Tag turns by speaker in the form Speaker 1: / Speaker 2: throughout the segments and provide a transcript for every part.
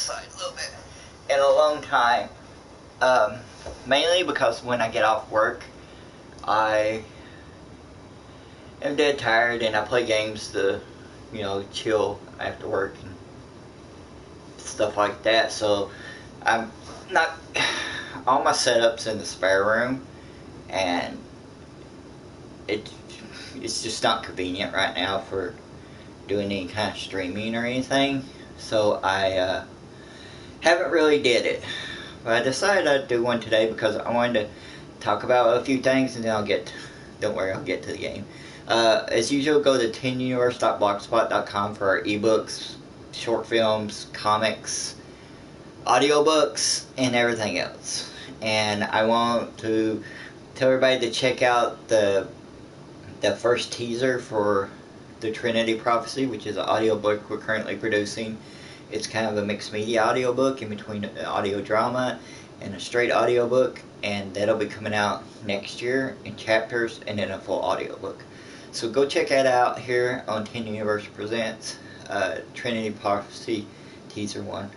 Speaker 1: side a little bit, in a long time. Mainly because when I get off work, I am dead tired and I play games to, chill after work and stuff like that. So I'm not, all my setups in the spare room, and it's just not convenient right now for doing any kind of streaming or anything. So I haven't really did it. But I decided I'd do one today because I wanted to talk about a few things, and then don't worry, I'll get to the game. As usual, go to 10universe.blogspot.com for our ebooks, short films, comics, audiobooks, and everything else. And I want to tell everybody to check out the first teaser for the Trinity Prophecy, which is an audiobook we're currently producing. It's kind of a mixed media audiobook in between an audio drama and a straight audiobook, and that'll be coming out next year in chapters and in a full audiobook. So go check that out here on 10 Universe Presents Trinity Prophecy Teaser 1.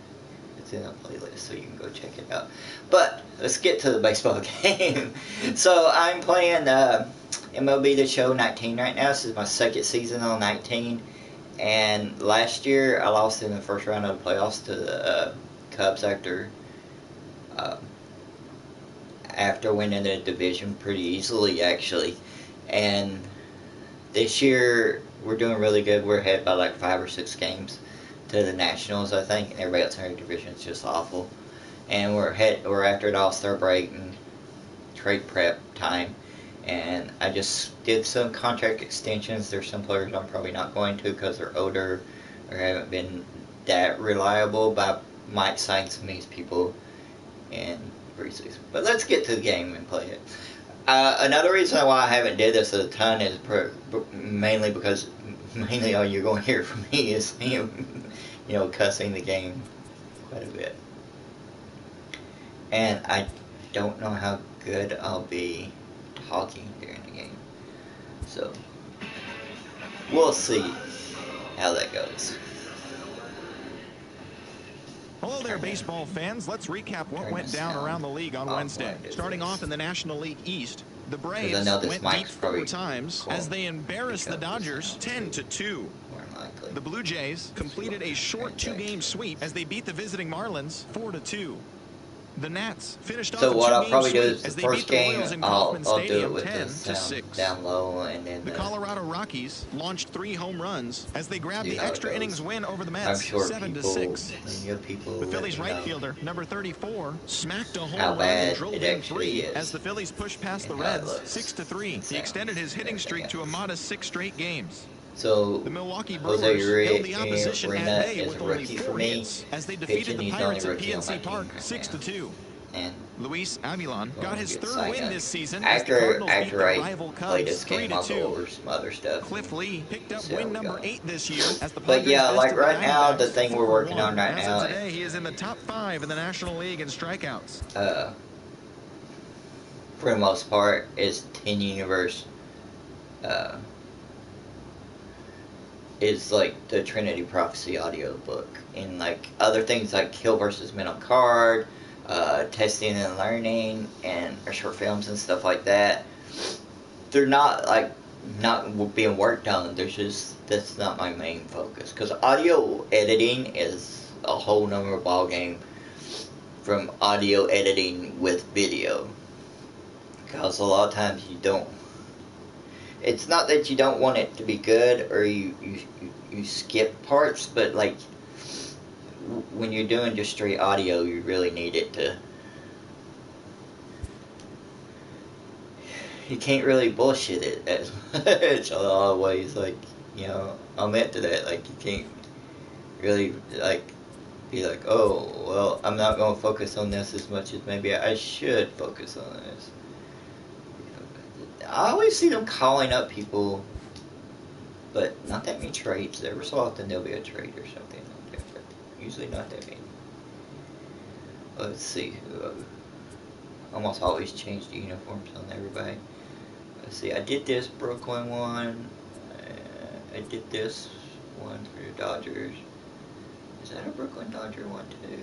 Speaker 1: It's in a playlist, so you can go check it out. But let's get to the baseball game. So I'm playing MLB The Show 19 right now. This is my second season on 19. And last year, I lost in the first round of the playoffs to the Cubs after winning the division pretty easily, actually. And this year, we're doing really good. We're ahead by like 5 or 6 games to the Nationals, I think. And everybody else in our division is just awful. And we're after the All-Star break and trade prep time. And I just did some contract extensions. There's some players I'm probably not going to because they're older or haven't been that reliable, but I might sign some of these people in preseason. But let's get to the game and play it. Another reason why I haven't did this a ton is mainly because all you're going to hear from me is him, cussing the game quite a bit. And I don't know how good I'll be talking during the game. So, we'll see how that goes.
Speaker 2: Hello there, baseball fans. Let's recap what went down around the league on Wednesday. Starting off in the National League East, the Braves went deep 4 times as they embarrassed the Dodgers 10-2. The Blue Jays completed a short 2-game sweep as they beat the visiting Marlins 4-2. The Nats finished off a 2-game sweep as they beat the Royals in Kauffman Stadium 10-6.
Speaker 1: Down low, and then
Speaker 2: the Colorado Rockies launched 3 home runs as they grabbed the extra innings win over the Mets 7-6. The Phillies right fielder, number 34, smacked a home run and drove in 3 as the Phillies pushed past the Reds 6-3. He extended his hitting streak to a modest 6 straight games.
Speaker 1: So
Speaker 2: the Milwaukee Brewers held the opposition at bay with only 4 hits as they defeated the Pirates at PNC Park 6-2.
Speaker 1: And
Speaker 2: Luis Avilan got his 3rd win this season
Speaker 1: after
Speaker 2: I rival
Speaker 1: played this
Speaker 2: Cubs
Speaker 1: game, I'll go over
Speaker 2: 3-2.
Speaker 1: some other stuff.
Speaker 2: Cliff Lee picked up win number 8 this year as the
Speaker 1: But yeah, like right now, the thing we're working on right now,
Speaker 2: today he is in the top 5 in the National League in strikeouts.
Speaker 1: For the most part, is 10 Universe. Is like the Trinity Prophecy audiobook, and like other things like Kill versus Men on Card, Testing and Learning, and short films and stuff like that. They're not being worked on. That's not my main focus, because audio editing is a whole nother ball game from audio editing with video, because a lot of times you don't. It's not that you don't want it to be good or you skip parts, but like when you're doing just straight audio, you really need it to. You can't really bullshit it as much a lot of ways. Like, I'm into that. Like, you can't really be like, oh, well, I'm not going to focus on this as much as maybe I should focus on this. I always see them calling up people, but not that many trades. Every so often there'll be a trade or something like that, but usually not that many. Let's see. Almost always change the uniforms on everybody. Let's see. I did this Brooklyn one. I did this one for the Dodgers. Is that a Brooklyn Dodger one too?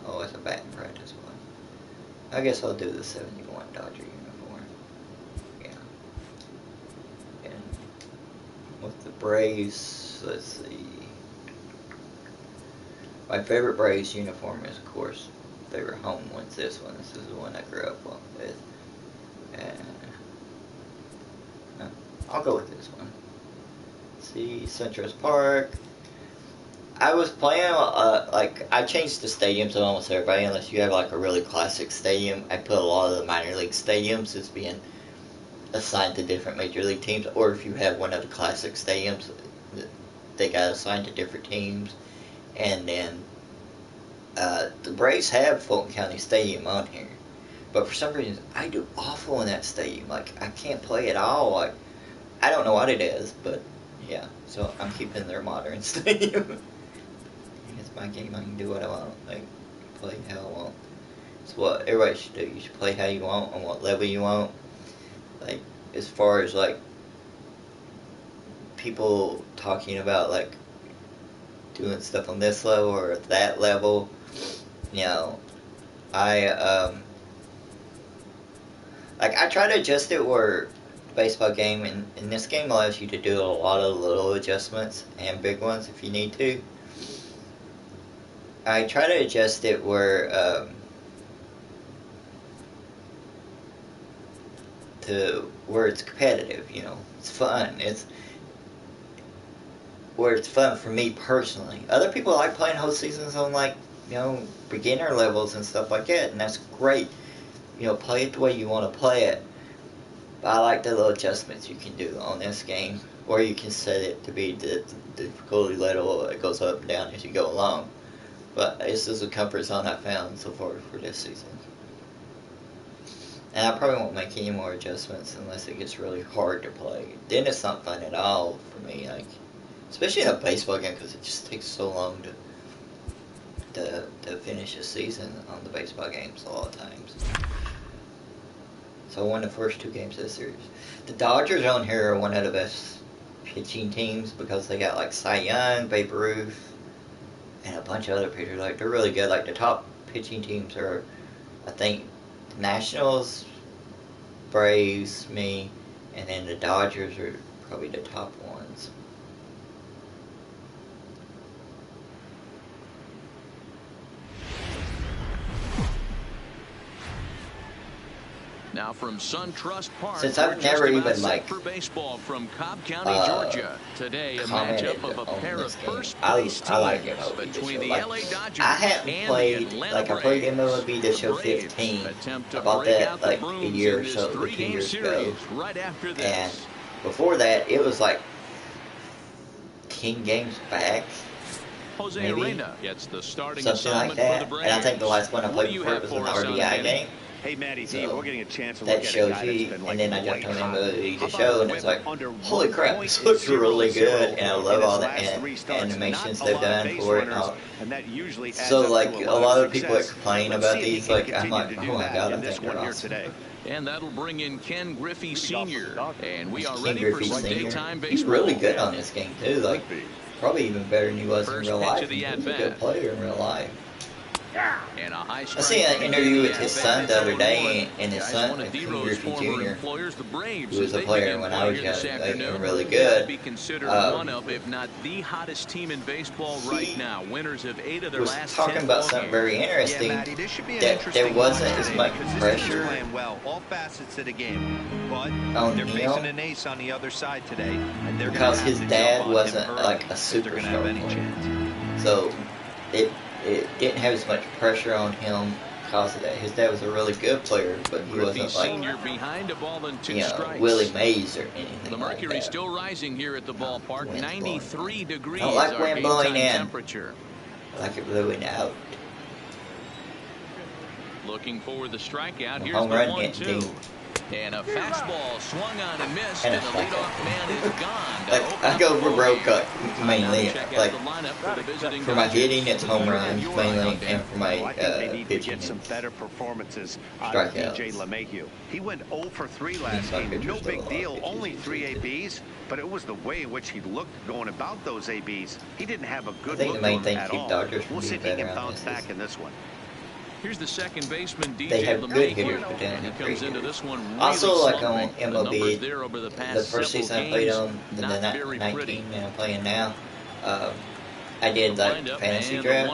Speaker 1: Oh, it's a batting practice one. I guess I'll do the 71 Dodger uniform. Yeah. And with the Braves, let's see. My favorite Braves uniform is, of course, favorite home one's this one. This is the one I grew up with. And I'll go with this one. See, SunTrust Park. I was playing, I changed the stadiums of almost everybody, unless you have, like, a really classic stadium. I put a lot of the minor league stadiums as being assigned to different major league teams, or if you have one of the classic stadiums, they got assigned to different teams. And then, the Braves have Fulton County Stadium on here. But for some reason, I do awful in that stadium. Like, I can't play at all. Like, I don't know what it is, but yeah. So I'm keeping their modern stadium. It's my game. I can do what I want. Like, play how I want. It's what everybody should do. You should play how you want, on what level you want. Like, as far as, like, people talking about, like, doing stuff on this level or that level, you know, I try to adjust it where the baseball game, and this game allows you to do a lot of little adjustments and big ones if you need to. I try to adjust it where, where it's competitive, you know, it's fun, where it's fun for me personally. Other people like playing whole seasons on, like, you know, beginner levels and stuff like that, and that's great. You know, play it the way you want to play it. But I like the little adjustments you can do on this game, or you can set it to be the difficulty level. It goes up and down as you go along. But this is a comfort zone I found so far for this season. And I probably won't make any more adjustments unless it gets really hard to play. Then it's not fun at all for me. Like, especially in a baseball game, because it just takes so long to finish a season on the baseball games a lot of times. So I won the first 2 games of the series. The Dodgers on here are one of the best pitching teams because they got, like, Cy Young, Babe Ruth, and a bunch of other pitchers. Like, they're really good. Like, the top pitching teams are, I think, the Nationals, Braves, me, and then the Dodgers are probably the top ones.
Speaker 2: Now from SunTrust Park,
Speaker 1: since I've never even, like,
Speaker 2: for baseball from Cobb County, Georgia. Today, a matchup of a pair of first-place teams
Speaker 1: like
Speaker 2: between the
Speaker 1: like,
Speaker 2: LA Dodgers
Speaker 1: I haven't
Speaker 2: and
Speaker 1: played,
Speaker 2: the Atlanta
Speaker 1: like, I played MLB THE Show
Speaker 2: Braves
Speaker 1: 15.
Speaker 2: attempt to
Speaker 1: About
Speaker 2: break
Speaker 1: that,
Speaker 2: out the
Speaker 1: like, a
Speaker 2: brooms
Speaker 1: year or
Speaker 2: in this
Speaker 1: so, 2
Speaker 2: three-game
Speaker 1: years ago.
Speaker 2: series right after this.
Speaker 1: And before that, it was like 10 games back.
Speaker 2: Jose
Speaker 1: maybe,
Speaker 2: Arena gets the starting
Speaker 1: something like
Speaker 2: assignment
Speaker 1: that.
Speaker 2: for the
Speaker 1: And I think the last one I
Speaker 2: What
Speaker 1: played
Speaker 2: do you
Speaker 1: before
Speaker 2: have
Speaker 1: was an
Speaker 2: for us on
Speaker 1: RBI
Speaker 2: the
Speaker 1: game.
Speaker 3: Hey, Matty,
Speaker 1: So
Speaker 3: we're getting a chance to
Speaker 1: that
Speaker 3: look at a
Speaker 1: shows
Speaker 3: guy that's
Speaker 1: you,
Speaker 3: been like
Speaker 1: and then I jumped
Speaker 3: white
Speaker 1: on
Speaker 3: hot.
Speaker 1: MLB
Speaker 3: How
Speaker 1: THE Show,
Speaker 3: about
Speaker 1: and
Speaker 3: a
Speaker 1: it's
Speaker 3: whip
Speaker 1: like,
Speaker 3: under
Speaker 1: holy crap,
Speaker 3: 1.00
Speaker 1: this looks really good, and I love
Speaker 3: in his
Speaker 1: all the
Speaker 3: last 3 starts.
Speaker 1: animations
Speaker 3: Not a
Speaker 1: they've
Speaker 3: lot of
Speaker 1: done
Speaker 3: base
Speaker 1: for it.
Speaker 3: runners, and that usually adds
Speaker 1: So,
Speaker 3: up
Speaker 1: like,
Speaker 3: to
Speaker 1: a lot of
Speaker 3: success.
Speaker 1: people that complain
Speaker 3: Let's
Speaker 1: about
Speaker 3: see if he
Speaker 1: these,
Speaker 3: can
Speaker 1: like, I'm
Speaker 3: continue
Speaker 1: like,
Speaker 3: to
Speaker 1: oh
Speaker 3: do
Speaker 1: my
Speaker 3: that
Speaker 1: god, I
Speaker 3: in this
Speaker 1: think they're
Speaker 3: one here
Speaker 1: awesome.
Speaker 3: today.
Speaker 2: And that'll bring in Ken Griffey Sr. And we are
Speaker 1: Ken
Speaker 2: ready
Speaker 1: Griffey
Speaker 2: for some
Speaker 1: Sr.
Speaker 2: daytime baseball.
Speaker 1: He's really good on this game, too. Like, probably even better than he was in
Speaker 2: First
Speaker 1: real
Speaker 2: pitch
Speaker 1: life.
Speaker 2: of the
Speaker 1: He's a
Speaker 2: at-bat.
Speaker 1: good player in real life.
Speaker 2: And a high
Speaker 1: I
Speaker 2: strike
Speaker 1: seen an
Speaker 2: to
Speaker 1: interview
Speaker 2: begin
Speaker 1: with
Speaker 2: the
Speaker 1: his
Speaker 2: at-bat.
Speaker 1: son the other
Speaker 2: It's
Speaker 1: day,
Speaker 2: 0-1.
Speaker 1: and his
Speaker 2: Guys,
Speaker 1: son,
Speaker 2: one of
Speaker 1: Ken
Speaker 2: D-Rose
Speaker 1: Griffey
Speaker 2: former
Speaker 1: Jr.,
Speaker 2: employers, the Braves,
Speaker 1: who was a
Speaker 2: they
Speaker 1: player
Speaker 2: begin
Speaker 1: when I
Speaker 2: play
Speaker 1: was
Speaker 2: here this
Speaker 1: young, like,
Speaker 2: afternoon.
Speaker 1: and really
Speaker 2: They'd
Speaker 1: good.
Speaker 2: be considered one of, if not the hottest team in baseball right now. Winners of 8 of their
Speaker 1: was
Speaker 2: last
Speaker 1: talking
Speaker 2: 10
Speaker 1: about
Speaker 2: ball
Speaker 1: something
Speaker 2: games.
Speaker 1: very interesting,
Speaker 3: Yeah, Matty, this should be an
Speaker 1: that
Speaker 3: interesting
Speaker 1: there wasn't
Speaker 3: one
Speaker 1: as
Speaker 3: today
Speaker 1: much
Speaker 3: because this team's
Speaker 1: pressure
Speaker 3: playing well, all facets of the game, but
Speaker 1: on
Speaker 3: they're
Speaker 1: Neil,
Speaker 3: facing an ace on the other side today, and they're
Speaker 1: because
Speaker 3: going to
Speaker 1: his
Speaker 3: have to
Speaker 1: dad
Speaker 3: jump on
Speaker 1: wasn't
Speaker 3: him early
Speaker 1: like a
Speaker 3: if they're going to have
Speaker 1: superstar
Speaker 3: any
Speaker 1: player.
Speaker 3: chance.
Speaker 1: So it didn't have as much pressure on him because of that. His dad was a really good player, but he
Speaker 2: Griffey
Speaker 1: wasn't like,
Speaker 2: Sr. behind a ball and 2
Speaker 1: you know,
Speaker 2: strikes.
Speaker 1: Willie Mays or anything
Speaker 2: The
Speaker 1: like
Speaker 2: mercury
Speaker 1: that.
Speaker 2: still rising here at the ballpark.
Speaker 1: Wind's
Speaker 2: 93 degrees.
Speaker 1: I don't like
Speaker 2: our
Speaker 1: wind
Speaker 2: game
Speaker 1: blowing
Speaker 2: time
Speaker 1: in.
Speaker 2: temperature.
Speaker 1: I like it blowing out.
Speaker 2: Looking for the strikeout. Here's
Speaker 1: Home
Speaker 2: the
Speaker 1: run
Speaker 2: 1-2.
Speaker 1: hitting team.
Speaker 2: And a fastball swung on and missed, and the leadoff man is gone.
Speaker 1: Like, I go for road cut mainly. Like, for my hitting, it's home runs mainly, and for my pitching,
Speaker 4: get some better performances out of
Speaker 1: strikeouts.
Speaker 4: DJ LeMahieu. He went 0 for 3 last game. No big deal, only 3 ABs, but it was the way in which he looked going about those ABs. He didn't have a good look at all. We'll see if he can bounce back in this one.
Speaker 2: Here's the second baseman, DJ
Speaker 1: They have good
Speaker 2: LeMahieu.
Speaker 1: hitters, but they don't have great
Speaker 2: Into
Speaker 1: hitters.
Speaker 2: this one really
Speaker 1: Also, like on
Speaker 2: slumping.
Speaker 1: MLB,
Speaker 2: The over the past
Speaker 1: the first season I played on, the 19 and I'm playing now, I did like fantasy draft.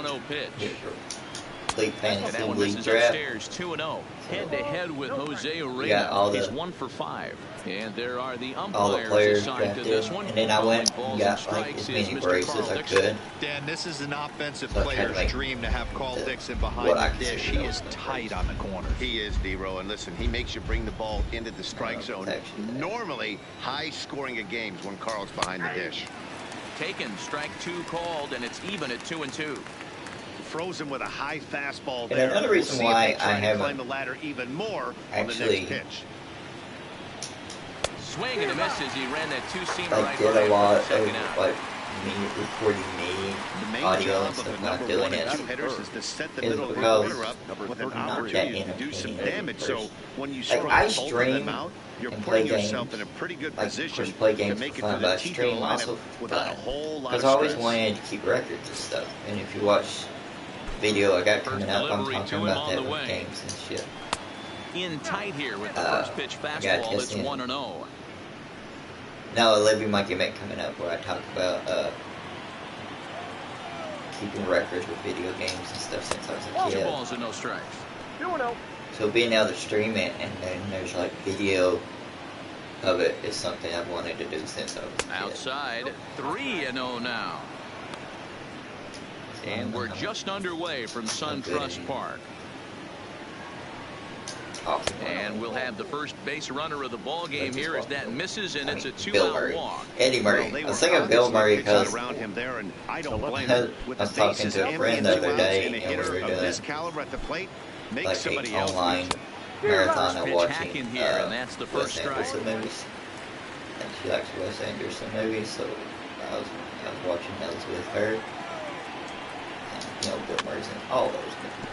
Speaker 1: Complete fantasy league draft.
Speaker 2: 2-0. Head-to-head with Jose Urena.
Speaker 1: Got all the,
Speaker 2: He's 1 for 5. And there are the
Speaker 1: all the players
Speaker 2: assigned to
Speaker 1: drafted,
Speaker 2: this one.
Speaker 1: and then I went and got like as many breaks as I could.
Speaker 3: Dan, this is an offensive
Speaker 1: So
Speaker 3: player's dream to have Carl Dixon behind the dish. He is tight on the corner.
Speaker 4: He is, D-Row, and listen, he makes you bring the ball into the strike zone. Normally, high scoring of games when Carl's behind the dish.
Speaker 2: Taken, strike 2 called, and it's even at 2-2.
Speaker 4: Frozen with a high fastball
Speaker 1: And
Speaker 4: there.
Speaker 1: another reason why I haven't
Speaker 4: climb the ladder even more
Speaker 1: actually
Speaker 4: on the next pitch.
Speaker 2: Swing and a miss as he ran that two-seamer right
Speaker 1: did a lot of
Speaker 2: out.
Speaker 1: like me recording me audio and stuff, not doing it.
Speaker 4: Is to set the
Speaker 1: Is
Speaker 4: middle
Speaker 1: because
Speaker 4: order up with an
Speaker 1: I'm not that
Speaker 4: opportunity to do some damage. So when you
Speaker 1: like,
Speaker 4: strike
Speaker 1: I
Speaker 4: both of
Speaker 1: stream
Speaker 4: them out, you're
Speaker 1: and play
Speaker 4: putting yourself
Speaker 1: games.
Speaker 4: in a pretty good
Speaker 1: Like,
Speaker 4: position
Speaker 1: play
Speaker 4: to
Speaker 1: games
Speaker 4: make
Speaker 1: for
Speaker 4: it
Speaker 1: fun,
Speaker 4: to
Speaker 1: but
Speaker 4: the
Speaker 1: I stream
Speaker 4: lineup
Speaker 1: also
Speaker 4: without a whole lot
Speaker 1: because
Speaker 4: of
Speaker 1: I always
Speaker 4: stress.
Speaker 1: wanted to keep records and stuff. And if you watch video I got coming up, I'm talking about that with games and shit.
Speaker 2: In tight here with the first pitch fastball. It's 1-0.
Speaker 1: Now a Levy Monkey Mick coming up where I talk about keeping records with video games and stuff since I was a kid.
Speaker 2: Balls and no strikes.
Speaker 1: So being able to stream it and then there's like video of it is something I've wanted to do since I was a kid.
Speaker 2: Outside, 3-0 now. And we're just underway from SunTrust Park. And we'll have the first base runner of the ball game here as that misses, and it's a 2-out walk.
Speaker 1: Eddie Murray. I was thinking of Bill Murray because
Speaker 4: around him there, and I don't blame
Speaker 1: I
Speaker 4: him. With
Speaker 1: was
Speaker 4: the
Speaker 1: talking
Speaker 4: bases
Speaker 1: to a
Speaker 4: empty
Speaker 1: friend
Speaker 4: and
Speaker 1: the
Speaker 4: 2
Speaker 1: other
Speaker 4: outs
Speaker 1: day,
Speaker 4: and a
Speaker 1: and we
Speaker 4: hitter
Speaker 1: were
Speaker 4: of
Speaker 1: doing
Speaker 4: this caliber at the plate makes
Speaker 1: like
Speaker 4: somebody
Speaker 1: an
Speaker 4: else
Speaker 1: online
Speaker 4: lose.
Speaker 1: marathon of
Speaker 2: Pitch
Speaker 1: watching
Speaker 2: hacking here, and that's the first
Speaker 1: Wes Anderson movies. And she likes Wes Anderson movies, so I was watching those with her. And, you know, Bill Murray's in all those movies.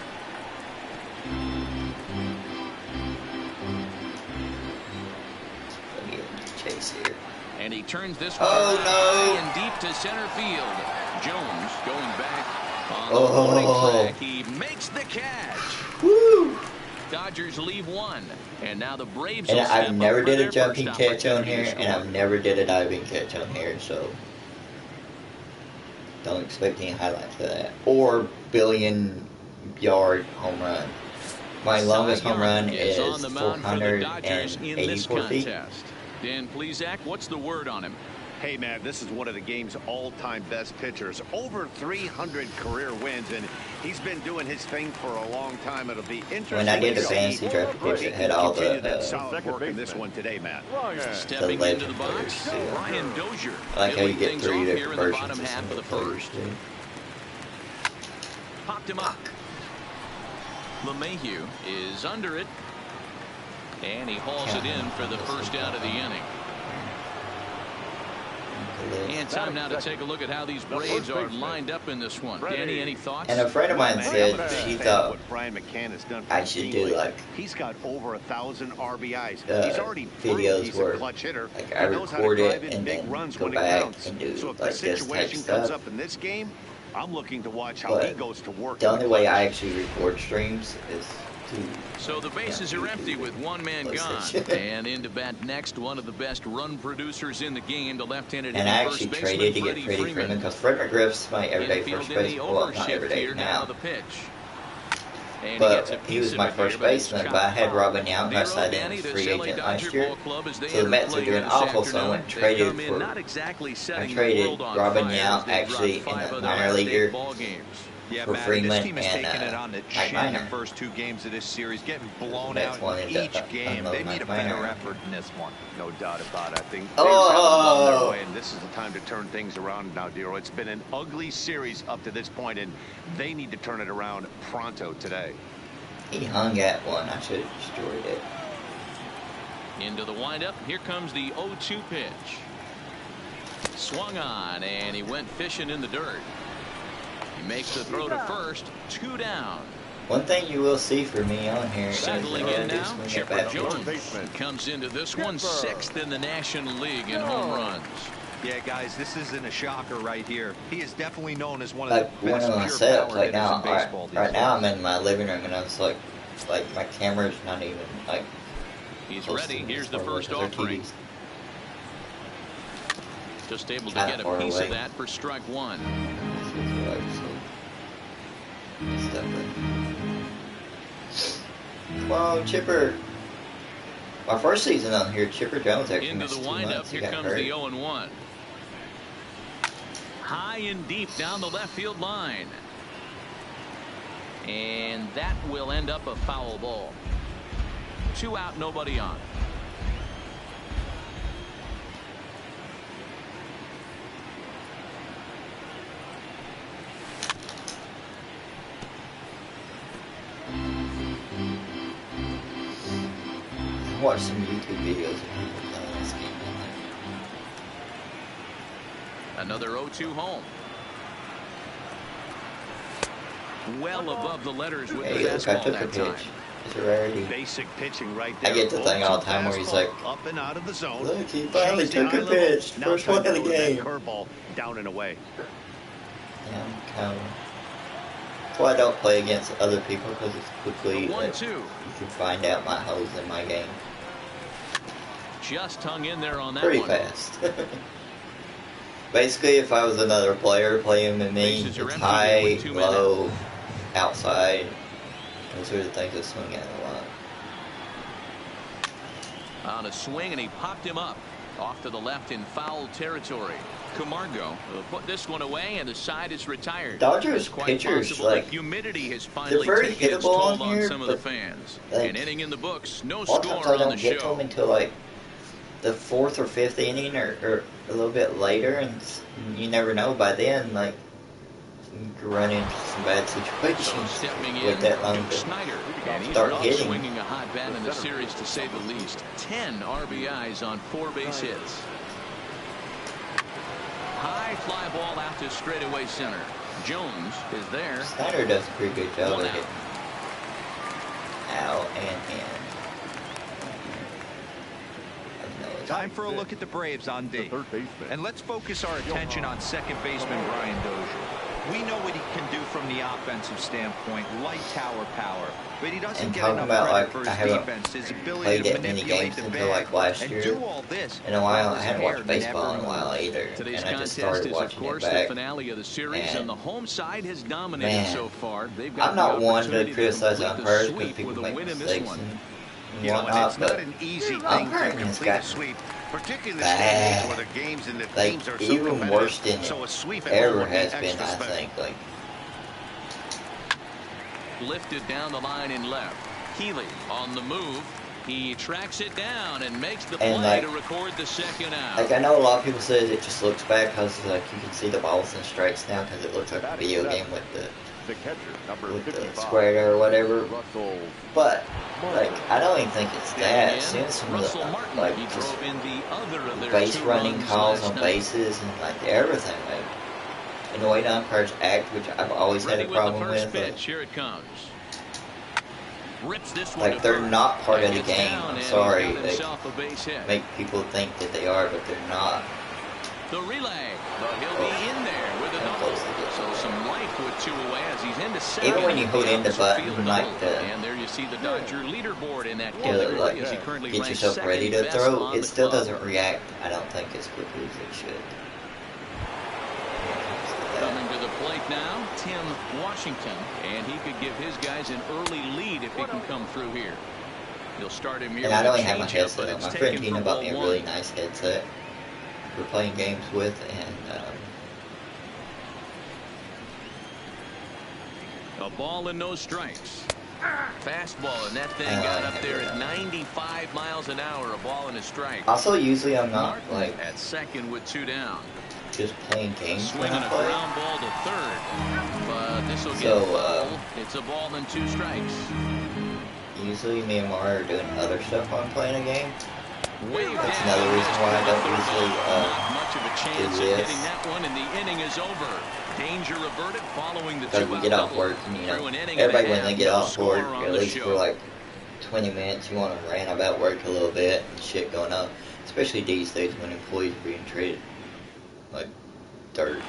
Speaker 1: Let me get Chase here.
Speaker 2: And he turns this one
Speaker 1: no!
Speaker 2: and deep to center field. Jones going back on the warning track. He makes the catch.
Speaker 1: Woo!
Speaker 2: Dodgers leave 1, and now the Braves.
Speaker 1: And
Speaker 2: will step
Speaker 1: I've never
Speaker 2: up for
Speaker 1: did a
Speaker 2: their
Speaker 1: jumping
Speaker 2: first
Speaker 1: catch on
Speaker 2: opportunity
Speaker 1: here,
Speaker 2: to
Speaker 1: and
Speaker 2: score.
Speaker 1: I've never did a diving catch on here, so don't expect any highlights of that. Or billion-yard home run. My longest home run is
Speaker 2: on the mound for the Dodgers in this
Speaker 1: 484 feet.
Speaker 2: contest. Dan Plesac, what's the word on him?
Speaker 4: Hey, man, this is one of the game's all-time best pitchers. Over 300 career wins, and he's been doing his thing for a long time. It'll be interesting.
Speaker 1: When I did the
Speaker 4: to see
Speaker 1: fantasy draft, of course, it had all
Speaker 4: continue that
Speaker 1: the
Speaker 4: solid work in this one today, Matt.
Speaker 2: Stepping into the box, Brian Dozier.
Speaker 1: I like how you get
Speaker 2: things
Speaker 1: 3
Speaker 2: off here
Speaker 1: different
Speaker 2: in the
Speaker 1: versions
Speaker 2: bottom
Speaker 1: of
Speaker 2: half
Speaker 1: some
Speaker 2: of the
Speaker 1: of the players,
Speaker 2: first.
Speaker 1: too.
Speaker 2: Popped him up. LeMahieu is under it, and he hauls it in for the first out of the inning. And time now to take a look at how these Braves are lined up in this one. Danny, any thoughts?
Speaker 1: And a friend of mine said she thought
Speaker 4: what Brian McCann has done for
Speaker 1: I
Speaker 4: the
Speaker 1: should
Speaker 4: team
Speaker 1: do
Speaker 4: lately.
Speaker 1: like
Speaker 4: He's got over 1,000 RBIs. He's already
Speaker 1: videos
Speaker 4: he's
Speaker 1: where
Speaker 4: a clutch hitter.
Speaker 1: like I
Speaker 4: He knows how to
Speaker 1: record
Speaker 4: drive
Speaker 1: it
Speaker 4: in
Speaker 1: and
Speaker 4: big
Speaker 1: then
Speaker 4: runs
Speaker 1: go
Speaker 4: when it
Speaker 1: back
Speaker 4: counts.
Speaker 1: and do
Speaker 4: So if
Speaker 1: like
Speaker 4: the
Speaker 1: this type
Speaker 4: situation comes
Speaker 1: stuff.
Speaker 4: up in this game, I'm looking to watch how he
Speaker 1: But
Speaker 4: goes to work.
Speaker 1: the
Speaker 4: in
Speaker 1: only way
Speaker 4: clutch.
Speaker 1: I actually record streams is to.
Speaker 2: So the bases are empty with 1 man gone. And into bat next, one of the best run producers in the game, the left-handed
Speaker 1: And I
Speaker 2: first
Speaker 1: actually
Speaker 2: baseman,
Speaker 1: traded to get
Speaker 2: Freddie
Speaker 1: Freddie Freeman because Fred McGriff's my everyday
Speaker 2: Infield
Speaker 1: first
Speaker 2: in the
Speaker 1: baseman. Well, not
Speaker 2: overshift
Speaker 1: everyday
Speaker 2: here
Speaker 1: now.
Speaker 2: the pitch. And
Speaker 1: But
Speaker 2: gets a
Speaker 1: he was
Speaker 2: piece
Speaker 1: my
Speaker 2: of it here,
Speaker 1: first
Speaker 2: but it's
Speaker 1: baseman.
Speaker 2: chopped
Speaker 1: But I had
Speaker 2: foul.
Speaker 1: Robin Yount, and I
Speaker 2: Zero,
Speaker 1: signed
Speaker 2: Danny,
Speaker 1: him
Speaker 2: the
Speaker 1: free
Speaker 2: LA
Speaker 1: agent
Speaker 2: Dodger
Speaker 1: last year.
Speaker 2: ball club as they
Speaker 1: So the Mets
Speaker 2: play
Speaker 1: are doing
Speaker 2: here this
Speaker 1: awful, so I
Speaker 2: afternoon.
Speaker 1: went and
Speaker 2: They
Speaker 1: traded
Speaker 2: come in
Speaker 1: for.
Speaker 2: not exactly
Speaker 1: I
Speaker 2: setting the
Speaker 1: traded
Speaker 2: world on
Speaker 1: Robin
Speaker 2: fire
Speaker 1: Yount
Speaker 2: as they
Speaker 1: actually
Speaker 2: drop 5
Speaker 1: in a
Speaker 2: of the
Speaker 1: minor
Speaker 2: last 8
Speaker 1: leaguer
Speaker 2: ball games.
Speaker 3: Yeah,
Speaker 1: for
Speaker 3: Matt,
Speaker 1: Freeman
Speaker 3: this team is
Speaker 1: and
Speaker 3: taking it on the
Speaker 1: Mike
Speaker 3: chin
Speaker 1: Minor.
Speaker 3: the first 2 games of this series, getting blown
Speaker 1: Mets
Speaker 3: out
Speaker 1: wanted
Speaker 3: in
Speaker 1: to
Speaker 3: each game.
Speaker 1: unload
Speaker 3: They need a
Speaker 1: Mike
Speaker 3: better
Speaker 1: Minor.
Speaker 3: effort in this one.
Speaker 4: No doubt about it. I think
Speaker 1: Oh!
Speaker 4: things haven't gone their way, and this is the time to turn things around now, Dero. It's been an ugly series up to this point, and they need to turn it around pronto today.
Speaker 1: He hung at one. I should have destroyed it.
Speaker 2: Into the windup. Here comes the 0-2 pitch. Swung on, and he went fishing in the dirt. He makes the throw to first. 2 down.
Speaker 1: One thing you will see for me on here
Speaker 2: settling in now. Chipper Jones
Speaker 3: basement
Speaker 2: comes into this one 6th in the National League in home runs.
Speaker 3: Yeah, guys, this isn't a shocker right here. He is definitely known as one of
Speaker 1: like
Speaker 3: the best
Speaker 1: one of my
Speaker 3: pure
Speaker 1: setups
Speaker 3: power
Speaker 1: right
Speaker 3: hitters
Speaker 1: now.
Speaker 3: in baseball.
Speaker 1: Right now I'm in my living room and I was like my camera's not even like.
Speaker 2: He's ready. Here's the first offering. Just able to get a piece of that for strike 1.
Speaker 1: Well, Chipper. My first season on here, Chipper Jones actually
Speaker 2: into the windup. Here comes the 0-1. High and deep down the left field line. And that will end up a foul ball. 2 out, nobody on.
Speaker 1: Watch some YouTube videos of people playing this game.
Speaker 2: Another 0-2 home. Well above the letters with the fastball that time.
Speaker 1: It's a rarity.
Speaker 3: Basic pitching right there.
Speaker 1: I get the thing all the time where he's like,
Speaker 3: up and out of the zone.
Speaker 1: Look, he finally took a pitch. First one of the game.
Speaker 3: Curveball down and away.
Speaker 1: Yeah, I'm kind of. That's why I don't play against other people, because it's quickly you can find out my holes in my game.
Speaker 2: Just hung in there on that
Speaker 1: pretty
Speaker 2: one.
Speaker 1: Fast. Basically, if I was another player playing with me, it's high, low, outside. Those are the things that swing at a lot.
Speaker 2: On a swing, and he popped him up off to the left in foul territory. Camargo will put this one away, and the side is retired.
Speaker 1: Dodgers pitchers, like,
Speaker 2: humidity has finally
Speaker 1: they're very
Speaker 2: taken its
Speaker 1: hittable
Speaker 2: toll
Speaker 1: on here,
Speaker 2: some of the fans.
Speaker 1: Like,
Speaker 2: an inning in the books, no
Speaker 1: score
Speaker 2: score
Speaker 1: I
Speaker 2: on the
Speaker 1: don't get to
Speaker 2: show.
Speaker 1: them until like the 4th or 5th inning, or a little bit later, and you never know. By then, like, you could run into some bad situations with that long to start hitting.
Speaker 2: Swinging a hot bat in the series, to say the least. 10 RBIs on 4 base hits. High fly ball out to straightaway center. Jones is there.
Speaker 1: Snyder does a pretty good job of hitting out and in.
Speaker 3: Time for a look at the Braves on D. And let's focus our attention on second baseman Brian Dozier. We know what he can do from the offensive standpoint, light tower power, but he doesn't get enough credit for his defense, his ability to manipulate the bat
Speaker 1: last year.
Speaker 3: and do all this.
Speaker 1: In a while, I hadn't watched baseball in a while either,
Speaker 2: Today's
Speaker 1: and I just
Speaker 2: contest
Speaker 1: started
Speaker 2: is,
Speaker 1: watching
Speaker 2: of course,
Speaker 1: it back.
Speaker 2: the finale of the series, and the home side has dominated so far. They've got
Speaker 1: I'm not
Speaker 2: the
Speaker 1: one to
Speaker 2: opportunity
Speaker 1: criticize
Speaker 2: complete
Speaker 1: on
Speaker 2: the
Speaker 1: purpose
Speaker 2: sweep
Speaker 1: because people
Speaker 2: with a
Speaker 1: make
Speaker 2: win in this
Speaker 1: mistakes
Speaker 2: one.
Speaker 1: and
Speaker 3: You know,
Speaker 1: whatnot,
Speaker 3: it's not
Speaker 1: but
Speaker 3: an easy thing to
Speaker 1: Umpiring's
Speaker 3: complete a
Speaker 1: got
Speaker 3: sweep, particularly in the
Speaker 1: bad,
Speaker 3: standings where the games and the
Speaker 1: like,
Speaker 3: teams are so
Speaker 1: even
Speaker 3: competitive.
Speaker 1: worse than
Speaker 3: So a sweep at
Speaker 1: ever
Speaker 3: home would be
Speaker 1: has been,
Speaker 3: extra
Speaker 1: I
Speaker 3: special.
Speaker 1: think. Like,
Speaker 2: Lifted down the line in left. Healy on the move. He tracks it down and makes the play,
Speaker 1: like,
Speaker 2: to record the second out.
Speaker 1: I know a lot of people say it just looks bad because like you can see the balls and strikes now because it looks like a video game with the square or whatever. But like, I don't even think it's that. Seeing some of the like just base running calls on bases and like everything, like, and the way the umpires act, which I've always had a problem with.
Speaker 2: Here it comes. Rips this
Speaker 1: like, they're not part of the game. I'm sorry. They
Speaker 2: hit.
Speaker 1: make people think that they are, but they're not.
Speaker 2: The relay. But he'll be in there with a double. So some life with 2 away as he's into second.
Speaker 1: Even when you hold in the button, like the,
Speaker 2: and there you see the Dodger leaderboard in that
Speaker 1: category, like,
Speaker 2: as he currently
Speaker 1: get
Speaker 2: ranks
Speaker 1: yourself ready to
Speaker 2: second
Speaker 1: throw.
Speaker 2: best
Speaker 1: It still
Speaker 2: on the
Speaker 1: doesn't react, I don't think, as quickly as it should.
Speaker 2: Coming to the plate now, Tim Washington, and he could give his guys an early lead if he can come through here. He'll start him here.
Speaker 1: And I don't even have my headset on. My friend Tina bought me a really nice headset we're playing games with, and
Speaker 2: a ball and no strikes. Fastball, and that thing got up there at 95 miles an hour. A ball and a strike.
Speaker 1: Also, usually I'm not like
Speaker 2: at second with 2 down.
Speaker 1: Just playing games.
Speaker 2: Swinging a ground ball to third, but this will get foul. It's a ball and 2 strikes.
Speaker 1: Usually me and Mara are doing other stuff while I'm playing a game. That's another reason why I don't usually
Speaker 2: much of a chance
Speaker 1: do
Speaker 2: of
Speaker 1: this.
Speaker 2: getting that one, and the inning is over. Danger averted following the
Speaker 1: Because we get off work, and everybody when they get off work, at least for like 20 minutes, you want to rant about work a little bit and shit going on. Especially these days when employees are being treated like dirt and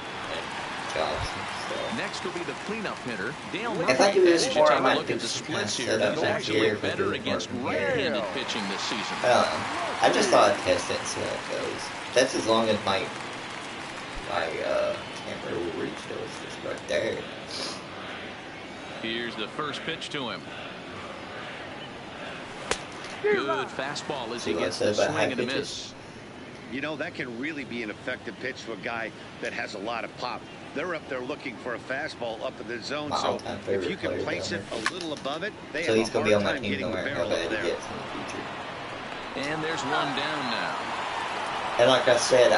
Speaker 1: jobs and stuff.
Speaker 2: Next will be the cleanup hitter, Dale.
Speaker 1: If I do this more, I might
Speaker 2: look
Speaker 1: do
Speaker 2: at the
Speaker 1: some kind of
Speaker 2: splits here.
Speaker 1: setup
Speaker 2: He's
Speaker 1: back
Speaker 2: actually
Speaker 1: here.
Speaker 2: better against right-handed pitching this season.
Speaker 1: I just thought I'd test it and see how it goes. That's as long as my camera will reach those just right there.
Speaker 2: Here's the first pitch to him. Good fastball as he gets the swing and a miss.
Speaker 4: You know, that can really be an effective pitch to a guy that has a lot of pop. They're up there looking for a fastball up in the zone, so if you can place it a little above it, they have a hard time getting the barrel up there.
Speaker 2: And there's one down now.
Speaker 1: And like I said,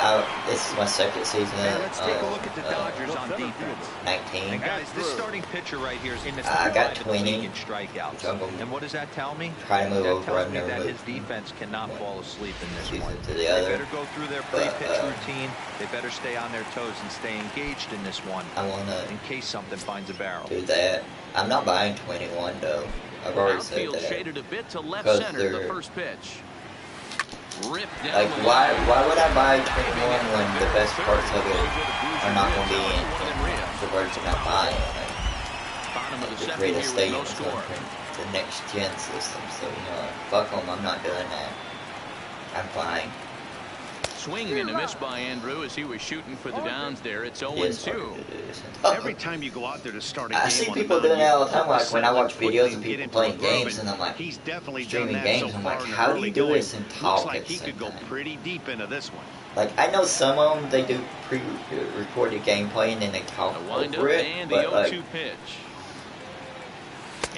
Speaker 1: this is my second season.
Speaker 3: Let's take a look at the Dodgers on defense.
Speaker 1: 19.
Speaker 3: And guys, this starting pitcher right here is in the
Speaker 1: I got
Speaker 3: top 5
Speaker 1: 20
Speaker 3: in strikeouts. And what does that tell me?
Speaker 1: Try to move
Speaker 3: that
Speaker 1: over.
Speaker 3: tells
Speaker 1: I've
Speaker 3: me
Speaker 1: never
Speaker 3: that
Speaker 1: moved
Speaker 3: his defense cannot fall asleep in this
Speaker 1: season
Speaker 3: one.
Speaker 1: to the other.
Speaker 3: They better go through their pre-pitch routine. They better stay on their toes and stay engaged in this one.
Speaker 1: I want to
Speaker 3: in case something finds a barrel.
Speaker 1: do that. I'm not buying 21 though. I've already said
Speaker 2: Outfield
Speaker 1: that.
Speaker 2: shaded a bit to left
Speaker 1: Because
Speaker 2: center. The first pitch. Ripped down
Speaker 1: Like, why would I buy 21 when the best parts of it are not going to be in the version I'm buying?
Speaker 2: Bottom of the
Speaker 1: The
Speaker 2: second
Speaker 1: greatest
Speaker 2: here with no
Speaker 1: stadium
Speaker 2: score.
Speaker 1: the next gen system, so fuck them, I'm not doing that. I'm fine.
Speaker 2: Swing and a miss by Andrew as he was shooting for the downs there. It's 0-2.
Speaker 4: Every time you go out there to start a game,
Speaker 1: I see people doing that all the time. Like when I watch videos of people playing games, and I'm like,
Speaker 4: he's definitely
Speaker 1: streaming games. I'm like, how do you do this and talk?
Speaker 4: Looks like he could go pretty deep into this one.
Speaker 1: Like I know some of them they do pre-recorded gameplay and then they talk over it,
Speaker 2: and the
Speaker 1: but
Speaker 2: 0-2 pitch.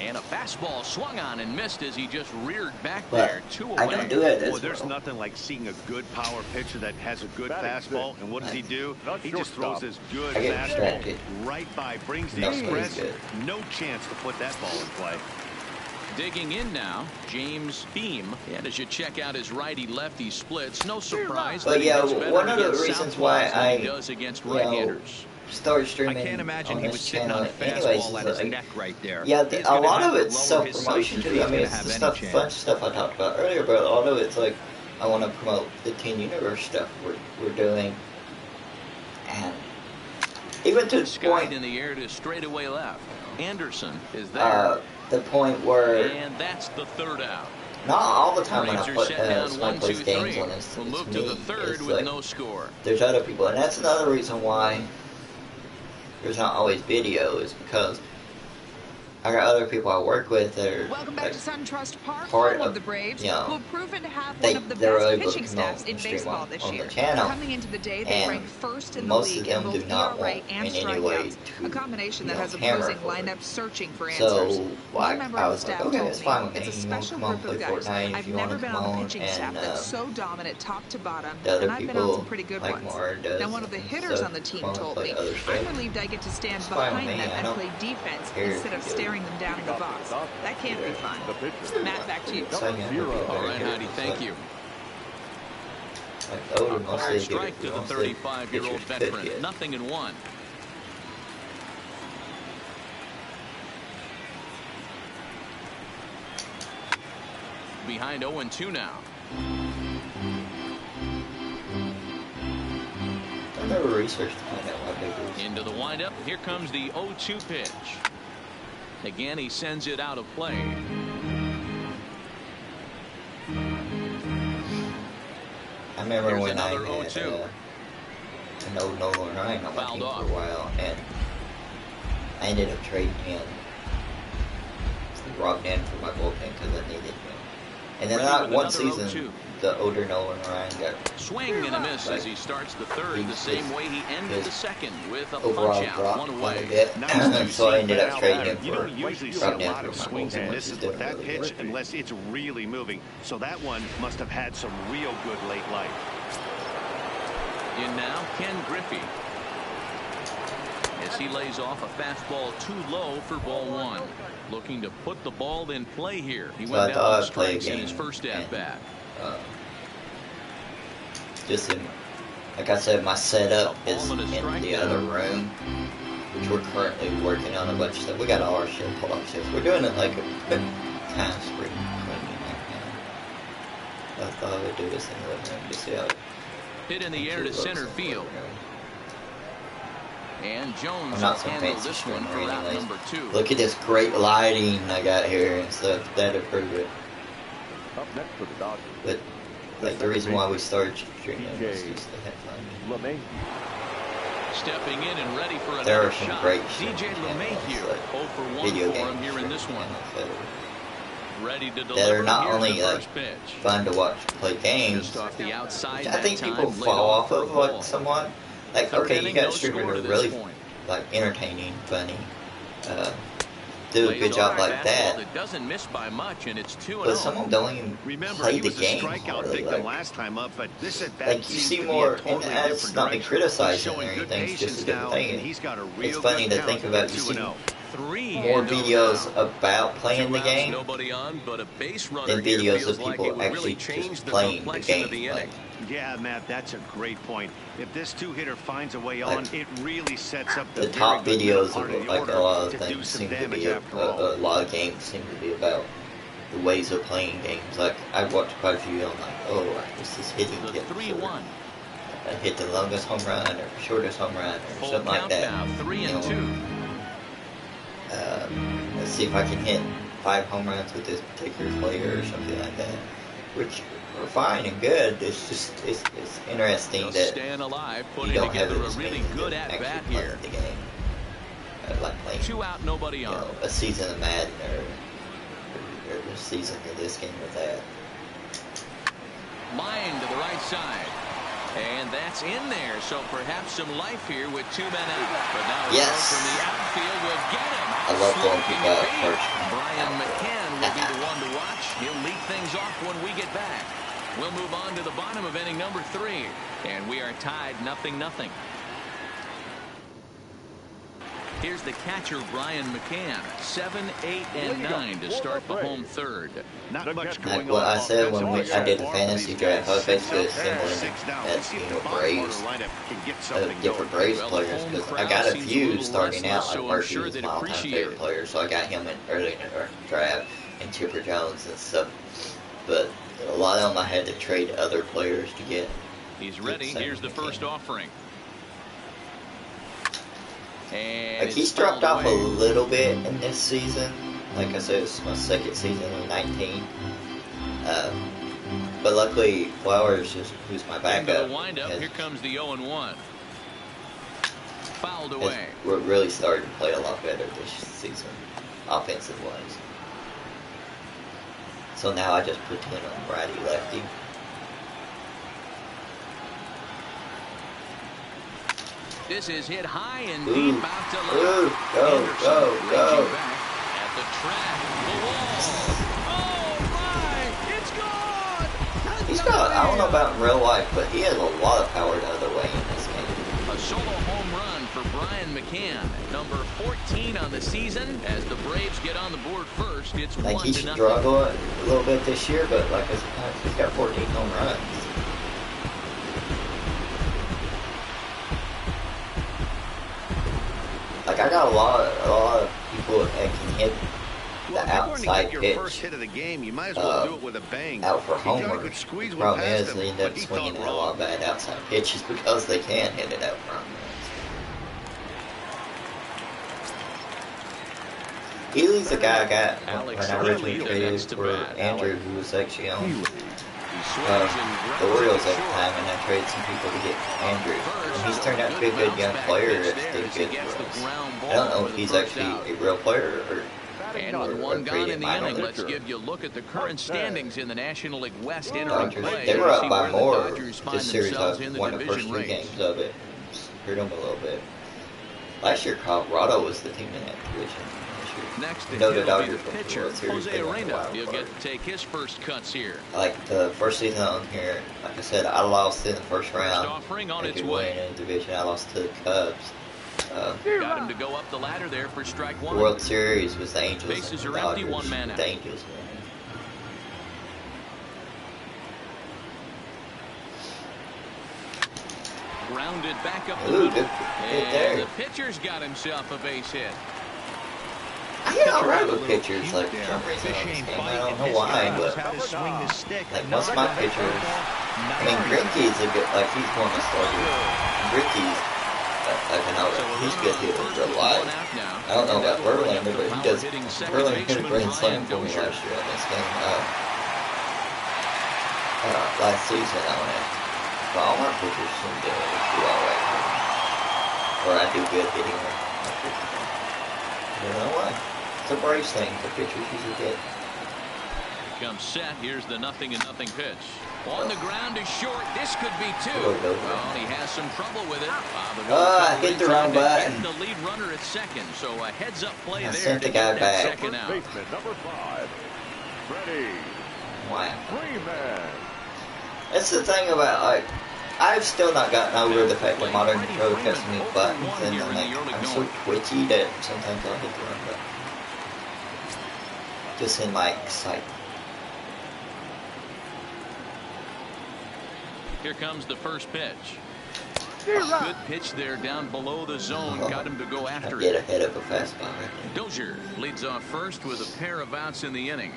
Speaker 2: And a fastball swung on and missed as he just reared back there. 2 away.
Speaker 1: I don't do it.
Speaker 4: Well, there's nothing like seeing a good power pitcher that has a good fastball. And what does he do? He just throws his good fastball right by, brings the express. No chance to put that ball in play.
Speaker 2: Digging in now, James Beam. And as you check out his righty-lefty splits, no surprise.
Speaker 1: But yeah, one of the reasons why I
Speaker 2: does against right-handers.
Speaker 1: Start streaming.
Speaker 3: I can't imagine
Speaker 1: on
Speaker 3: he was
Speaker 1: this
Speaker 3: sitting
Speaker 1: channel
Speaker 3: on a fastball
Speaker 1: anyways,
Speaker 3: at his neck right there.
Speaker 1: Yeah, a lot of it's self-promotion too. I mean, it's the stuff, fun stuff I talked about earlier, but a lot of it's like I want to promote the Teen Universe stuff we're doing, and even to the point
Speaker 2: in the air to straightaway left. Anderson is there.
Speaker 1: The point where
Speaker 2: and that's the third out.
Speaker 1: Not all the time when I play games on this,
Speaker 2: we'll move to the third with
Speaker 1: like,
Speaker 2: no score.
Speaker 1: There's other people, and that's another reason why there's not always videos, because I got other people I work with that are
Speaker 5: Welcome back to SunTrust Park,
Speaker 1: part
Speaker 5: home of the Braves,
Speaker 1: you know,
Speaker 5: who have proven to have one of the best pitching staffs in baseball this year. Coming into the day, they rank first in the league in both ERA and strikeouts, a combination that has opposing lineups searching for answers. One member of the staff told me, it's a special group of guys. I've never been on a pitching staff that's so dominant top to bottom, and I've been on some pretty good ones. Now, one of the hitters on the team told me, I'm relieved I get to stand behind them and play defense instead of staring them down in the box. That can't be fun. Matt, back to you.
Speaker 2: All right, Heidi, thank you. A hard strike to the 35-year-old veteran. 0-1. Behind 0-2 now.
Speaker 1: I never researched to find out what they do.
Speaker 2: Into the windup. Here comes the 0-2 pitch. Again, he sends it out of play.
Speaker 1: I remember
Speaker 2: Here's
Speaker 1: when I
Speaker 2: another
Speaker 1: had
Speaker 2: 0-2.
Speaker 1: an old Nolan Ryan on my team for a while, and I ended up trading him Rob Dan for my bullpen because I needed him. And then that one season,
Speaker 2: 0-2.
Speaker 1: the older Nolan Ryan got
Speaker 2: swing and a miss as he starts the third the same way he ended the second with a
Speaker 1: overall
Speaker 2: punch out,
Speaker 1: drop
Speaker 2: one away.
Speaker 1: So I ended up trading him for
Speaker 4: You don't usually see a
Speaker 1: Rob Dan
Speaker 4: lot
Speaker 1: for
Speaker 4: of
Speaker 1: my
Speaker 4: swings and
Speaker 1: bullpen,
Speaker 4: misses
Speaker 1: which is
Speaker 4: with that
Speaker 1: really
Speaker 4: pitch
Speaker 1: good.
Speaker 4: unless it's really moving. So that one must have had some real good late life.
Speaker 2: In now, Ken Griffey. As he lays off a fastball too low for ball one. Looking to put the ball in play here. He went down on strikes in his first at bat.
Speaker 1: just in, like I said, my setup is in the other room, which we're currently working on a bunch of stuff. We got all our shit, pull off shit. We're doing it like a kind of spring cleaning right now. I thought I would do this in the living room to see how it
Speaker 2: hit in the air to center field. And Jones
Speaker 1: I'm not some
Speaker 2: handled
Speaker 1: fancy
Speaker 2: this one for route number 2.
Speaker 1: Look at this great lighting I got here and stuff. That'll prove it.
Speaker 6: Up next for the Dodgers.
Speaker 1: But like the reason why we started streaming was just to have fun.
Speaker 2: Stepping in and ready for
Speaker 1: There
Speaker 2: another
Speaker 1: are some
Speaker 2: shot.
Speaker 1: great
Speaker 2: DJ LeMahieu, 0 for 1
Speaker 1: video
Speaker 2: for him
Speaker 1: games
Speaker 2: here in this one. Ready to
Speaker 1: That are
Speaker 2: deliver.
Speaker 1: not
Speaker 2: Here's
Speaker 1: only
Speaker 2: the
Speaker 1: like
Speaker 2: first pitch.
Speaker 1: fun to watch play games,
Speaker 2: Just off the outside,
Speaker 1: which I think
Speaker 2: that
Speaker 1: people
Speaker 2: time,
Speaker 1: fall
Speaker 2: laid
Speaker 1: off of
Speaker 2: for a
Speaker 1: like
Speaker 2: ball.
Speaker 1: somewhat. Like,
Speaker 2: Third
Speaker 1: okay, you
Speaker 2: inning,
Speaker 1: got
Speaker 2: no
Speaker 1: streamers
Speaker 2: score
Speaker 1: that
Speaker 2: to
Speaker 1: are really
Speaker 2: this point.
Speaker 1: like entertaining, funny, do a
Speaker 2: Plays
Speaker 1: good job
Speaker 2: off
Speaker 1: like
Speaker 2: fastball
Speaker 1: that.
Speaker 2: Doesn't miss by much, and it's 2-0.
Speaker 1: But some of them don't even
Speaker 4: Remember,
Speaker 1: play
Speaker 4: he
Speaker 1: the
Speaker 4: was a
Speaker 1: game
Speaker 4: strikeout
Speaker 1: hardly.
Speaker 4: victim
Speaker 1: Like,
Speaker 4: last time up, but this at bat
Speaker 1: like you
Speaker 4: seems
Speaker 1: see
Speaker 4: to be
Speaker 1: more,
Speaker 4: a totally
Speaker 1: and that's
Speaker 4: different
Speaker 1: not me
Speaker 4: direction.
Speaker 1: criticizing or
Speaker 4: He's showing good
Speaker 1: anything, it's just a
Speaker 4: patience
Speaker 1: different
Speaker 4: now,
Speaker 1: thing.
Speaker 4: and he's got a real
Speaker 1: It's funny
Speaker 4: good
Speaker 1: to think
Speaker 4: count
Speaker 1: about.
Speaker 4: for
Speaker 1: You see
Speaker 4: 2-0.
Speaker 1: more videos about playing the game
Speaker 2: Nobody on, but a base runner
Speaker 1: than
Speaker 2: here
Speaker 1: videos
Speaker 2: feels
Speaker 1: of
Speaker 2: like
Speaker 1: people
Speaker 2: it would
Speaker 1: actually
Speaker 2: really change
Speaker 1: just
Speaker 2: the
Speaker 1: playing the
Speaker 2: complexion of
Speaker 1: game.
Speaker 2: the
Speaker 1: Like,
Speaker 2: inning.
Speaker 4: Yeah, Matt, that's a great point. If this two-hitter finds a way on,
Speaker 1: Like,
Speaker 4: it really sets up the
Speaker 1: the top
Speaker 4: very good middle
Speaker 1: videos
Speaker 4: part
Speaker 1: of
Speaker 4: of the
Speaker 1: like
Speaker 4: order
Speaker 1: a lot of
Speaker 4: to do
Speaker 1: things
Speaker 4: some
Speaker 1: seem to
Speaker 4: damage
Speaker 1: be
Speaker 4: after all.
Speaker 1: a lot of games seem to be about the ways of playing games. Like I've watched quite a few. I'm like, oh, what's this hitting
Speaker 2: The
Speaker 1: tip?
Speaker 2: 3-1.
Speaker 1: I hit the longest home run or shortest home run or
Speaker 2: Full
Speaker 1: something like
Speaker 2: count
Speaker 1: that.
Speaker 2: now, 3-2.
Speaker 1: Let's see if I can hit 5 home runs with this particular player or something like that, which are fine and good. It's just it's interesting
Speaker 2: They'll
Speaker 1: that
Speaker 2: staying alive,
Speaker 1: you
Speaker 2: putting
Speaker 1: don't have
Speaker 2: together
Speaker 1: it
Speaker 2: a
Speaker 1: as
Speaker 2: really
Speaker 1: many
Speaker 2: good
Speaker 1: that
Speaker 2: at bat
Speaker 1: actually play
Speaker 2: here.
Speaker 1: the game. Like playing
Speaker 2: 2 out, nobody on.
Speaker 1: a season of Madden or a season of this game with that.
Speaker 2: Line to the right side. And that's in there, so perhaps some life here with 2 men out. But now a
Speaker 1: Yes.
Speaker 2: throw from the outfield will get him.
Speaker 1: I love
Speaker 2: Slow
Speaker 1: going
Speaker 2: can
Speaker 1: to
Speaker 2: you be?
Speaker 1: first.
Speaker 2: Brian McCann will be the one to watch. He'll lead things off when we get back. We'll move on to the bottom of inning number 3. And we are tied 0-0. Here's the catcher, Brian McCann. 7, 8, and 9 to start the home third.
Speaker 4: Not much
Speaker 1: Like
Speaker 4: going
Speaker 1: what
Speaker 4: on
Speaker 1: I said when I
Speaker 4: offensively
Speaker 1: did the
Speaker 4: so far
Speaker 1: fantasy
Speaker 4: for these
Speaker 1: draft, I was
Speaker 4: guys.
Speaker 1: basically
Speaker 4: They're
Speaker 1: assembling
Speaker 4: 6 down.
Speaker 1: as
Speaker 4: Let's see if the
Speaker 1: Braves,
Speaker 4: bottom order lineup can get something
Speaker 1: different
Speaker 4: going.
Speaker 1: Braves
Speaker 2: Well,
Speaker 1: players,
Speaker 2: the
Speaker 1: because
Speaker 2: home
Speaker 1: I got
Speaker 2: crowd
Speaker 1: a
Speaker 2: seems a
Speaker 1: few
Speaker 2: little
Speaker 1: starting out.
Speaker 2: restless,
Speaker 1: Like
Speaker 2: so I'm
Speaker 1: Murphy
Speaker 2: sure
Speaker 1: was
Speaker 2: they'd
Speaker 1: my all-time
Speaker 2: appreciate
Speaker 1: favorite
Speaker 2: it.
Speaker 1: player, so I got him in early in the draft, and Chipper Jones and stuff. But a lot of them I had to trade other players to get.
Speaker 2: He's ready. Here's the first offering. And
Speaker 1: Like he's dropped off a little bit in this season. Like I said, it's my second season in 19. But luckily, Flowers, who's my backup,
Speaker 2: Here comes the 0-1. Fouled
Speaker 1: has
Speaker 2: away.
Speaker 1: really started to play a lot better this season, offensive wise. So now I just put in on righty lefty.
Speaker 2: This is hit high and
Speaker 1: Ooh,
Speaker 2: deep out to
Speaker 1: ooh,
Speaker 2: left.
Speaker 1: go,
Speaker 2: Anderson
Speaker 1: go,
Speaker 2: raging
Speaker 1: go.
Speaker 2: back at the track. The wall. Oh my! It's gone.
Speaker 1: He's got, I don't know about in real life, but he has a lot of power the other way in this game.
Speaker 2: A solo home run for Brian McCann, number 14 on the season. As the Braves get on the board first, it's
Speaker 1: Like
Speaker 2: 1-0.
Speaker 1: he struggled a little bit this year, but like I said, he's got 14 home runs. Like I got a lot of people that can hit the
Speaker 4: Well, if you're going to
Speaker 1: outside
Speaker 4: get your
Speaker 1: pitch
Speaker 4: first hit of the game, you might as well do it with a bang.
Speaker 1: out for
Speaker 4: He got a
Speaker 1: homers.
Speaker 4: good squeeze
Speaker 1: The
Speaker 4: one
Speaker 1: problem
Speaker 4: past
Speaker 1: is
Speaker 4: him,
Speaker 1: they end
Speaker 4: but
Speaker 1: up
Speaker 4: he
Speaker 1: swinging
Speaker 4: thought
Speaker 1: at a lot
Speaker 4: wrong.
Speaker 1: of bad outside pitches because they can hit it out for homers. Healy's the guy I got when I originally traded for Andrew, who was actually on the Orioles at the time, and I traded some people to get Andrew. And he's turned out to be a good young player that's did good for us. I don't know if he's actually a real player or
Speaker 2: And with one gone in the inning, let's give you a look at the current standings in the National League West entering play.
Speaker 1: They were up
Speaker 2: See
Speaker 1: by
Speaker 2: where the
Speaker 1: more
Speaker 2: Dodgers find
Speaker 1: this series.
Speaker 2: themselves
Speaker 1: I
Speaker 2: in the
Speaker 1: won the first
Speaker 2: division
Speaker 1: 3
Speaker 2: race.
Speaker 1: games of it. Hurt them a little bit. Last year, Colorado was the team in that division.
Speaker 2: Next to
Speaker 1: You know, the
Speaker 2: him will be
Speaker 1: Dodgers
Speaker 2: the
Speaker 1: were
Speaker 2: pitcher,
Speaker 1: World Series,
Speaker 2: Jose
Speaker 1: they won the
Speaker 2: Arena.
Speaker 1: wild
Speaker 2: He'll
Speaker 1: card.
Speaker 2: get to take his first cuts here.
Speaker 1: Like the first season on here, like I said, I lost in the first round.
Speaker 2: Offering on
Speaker 1: I
Speaker 2: its
Speaker 1: could
Speaker 2: way.
Speaker 1: win in the division. I lost to the Cubs.
Speaker 2: Got him to go up the ladder there for strike one.
Speaker 1: World Series was the Angels.
Speaker 2: Bases
Speaker 1: and
Speaker 2: are empty,
Speaker 1: Dodgers.
Speaker 2: one man out.
Speaker 1: The Angels won.
Speaker 2: Grounded back up the
Speaker 1: Ooh,
Speaker 2: middle.
Speaker 1: good there.
Speaker 2: And the pitcher's got himself a base hit.
Speaker 1: I get alright with pitchers, like, for some reason on this game. I don't know why, but, like, most of my pitchers, I mean, Greinke's a good, like, he's one of the starters. Greinke's, like, I know he's good hitter in real life. I don't know about Verlander, but he does, Verlander hit a grand slam for me last year on this game, last season on it. But all my pitchers seem to do alright. Or I do good hitting them. I don't know why. It's a Braves thing. The pitchers usually get.
Speaker 2: Here comes set. Here's the 0-0 pitch. On the ground is short. This could be two. Well, he has some trouble with it.
Speaker 1: I hit the wrong button.
Speaker 2: The lead runner at second, so a heads-up play there.
Speaker 1: Sent the guy back.
Speaker 2: Second out.
Speaker 6: Baseman number 5, Freddie.
Speaker 1: Wow.
Speaker 6: Freeman.
Speaker 1: That's the thing about, like, I've still not gotten over the fact that modern controller has me buttons, and I'm so twitchy that sometimes I'll hit the wrong button. Just in my excitement.
Speaker 2: Here comes the first pitch. Good pitch there down below the zone. Got him to go after it.
Speaker 1: Get ahead of a fastball right there.
Speaker 2: Dozier leads off first with a pair of outs in the inning.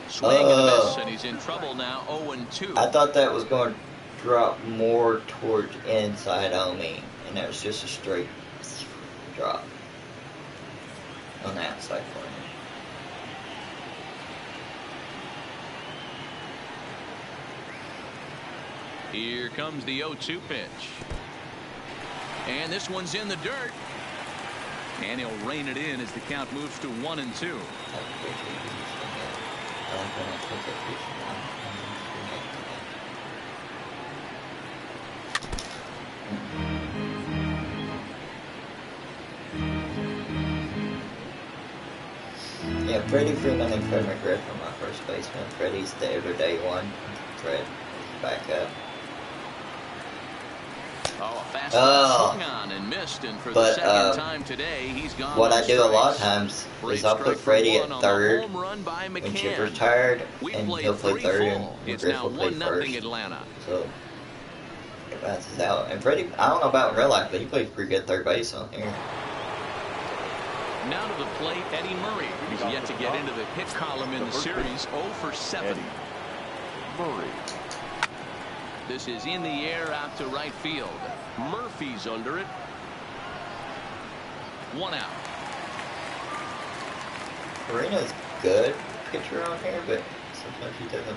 Speaker 2: Swing and a miss, and he's in trouble now. 0-2.
Speaker 1: I thought that was going to drop more towards inside on me, and that was just a straight drop on the outside corner.
Speaker 2: Here comes the 0-2 pitch. And this one's in the dirt. And he'll rein it in as the count moves to 1-2.
Speaker 1: Yeah, Freddie Freeman and Fred McGriff are my first baseman. Freddie's the everyday one. Fred back up.
Speaker 2: Oh, a fastball swung on and missed, and for the second time today, he's gone.
Speaker 1: What I do a lot of times is I'll put Freddie at third when Chipper's tired, and he'll play third, and McGriff will play first. So it balances out. And Freddie, I don't know about in real life, but he plays pretty good third base on here.
Speaker 2: Now to the plate, Eddie Murray, who's yet to get into the hit column in the series. 0 for 7.
Speaker 6: Murray.
Speaker 2: This is in the air out to right field. Murphy's under it. 1 out.
Speaker 1: Marina's good pitcher on here, but sometimes he doesn't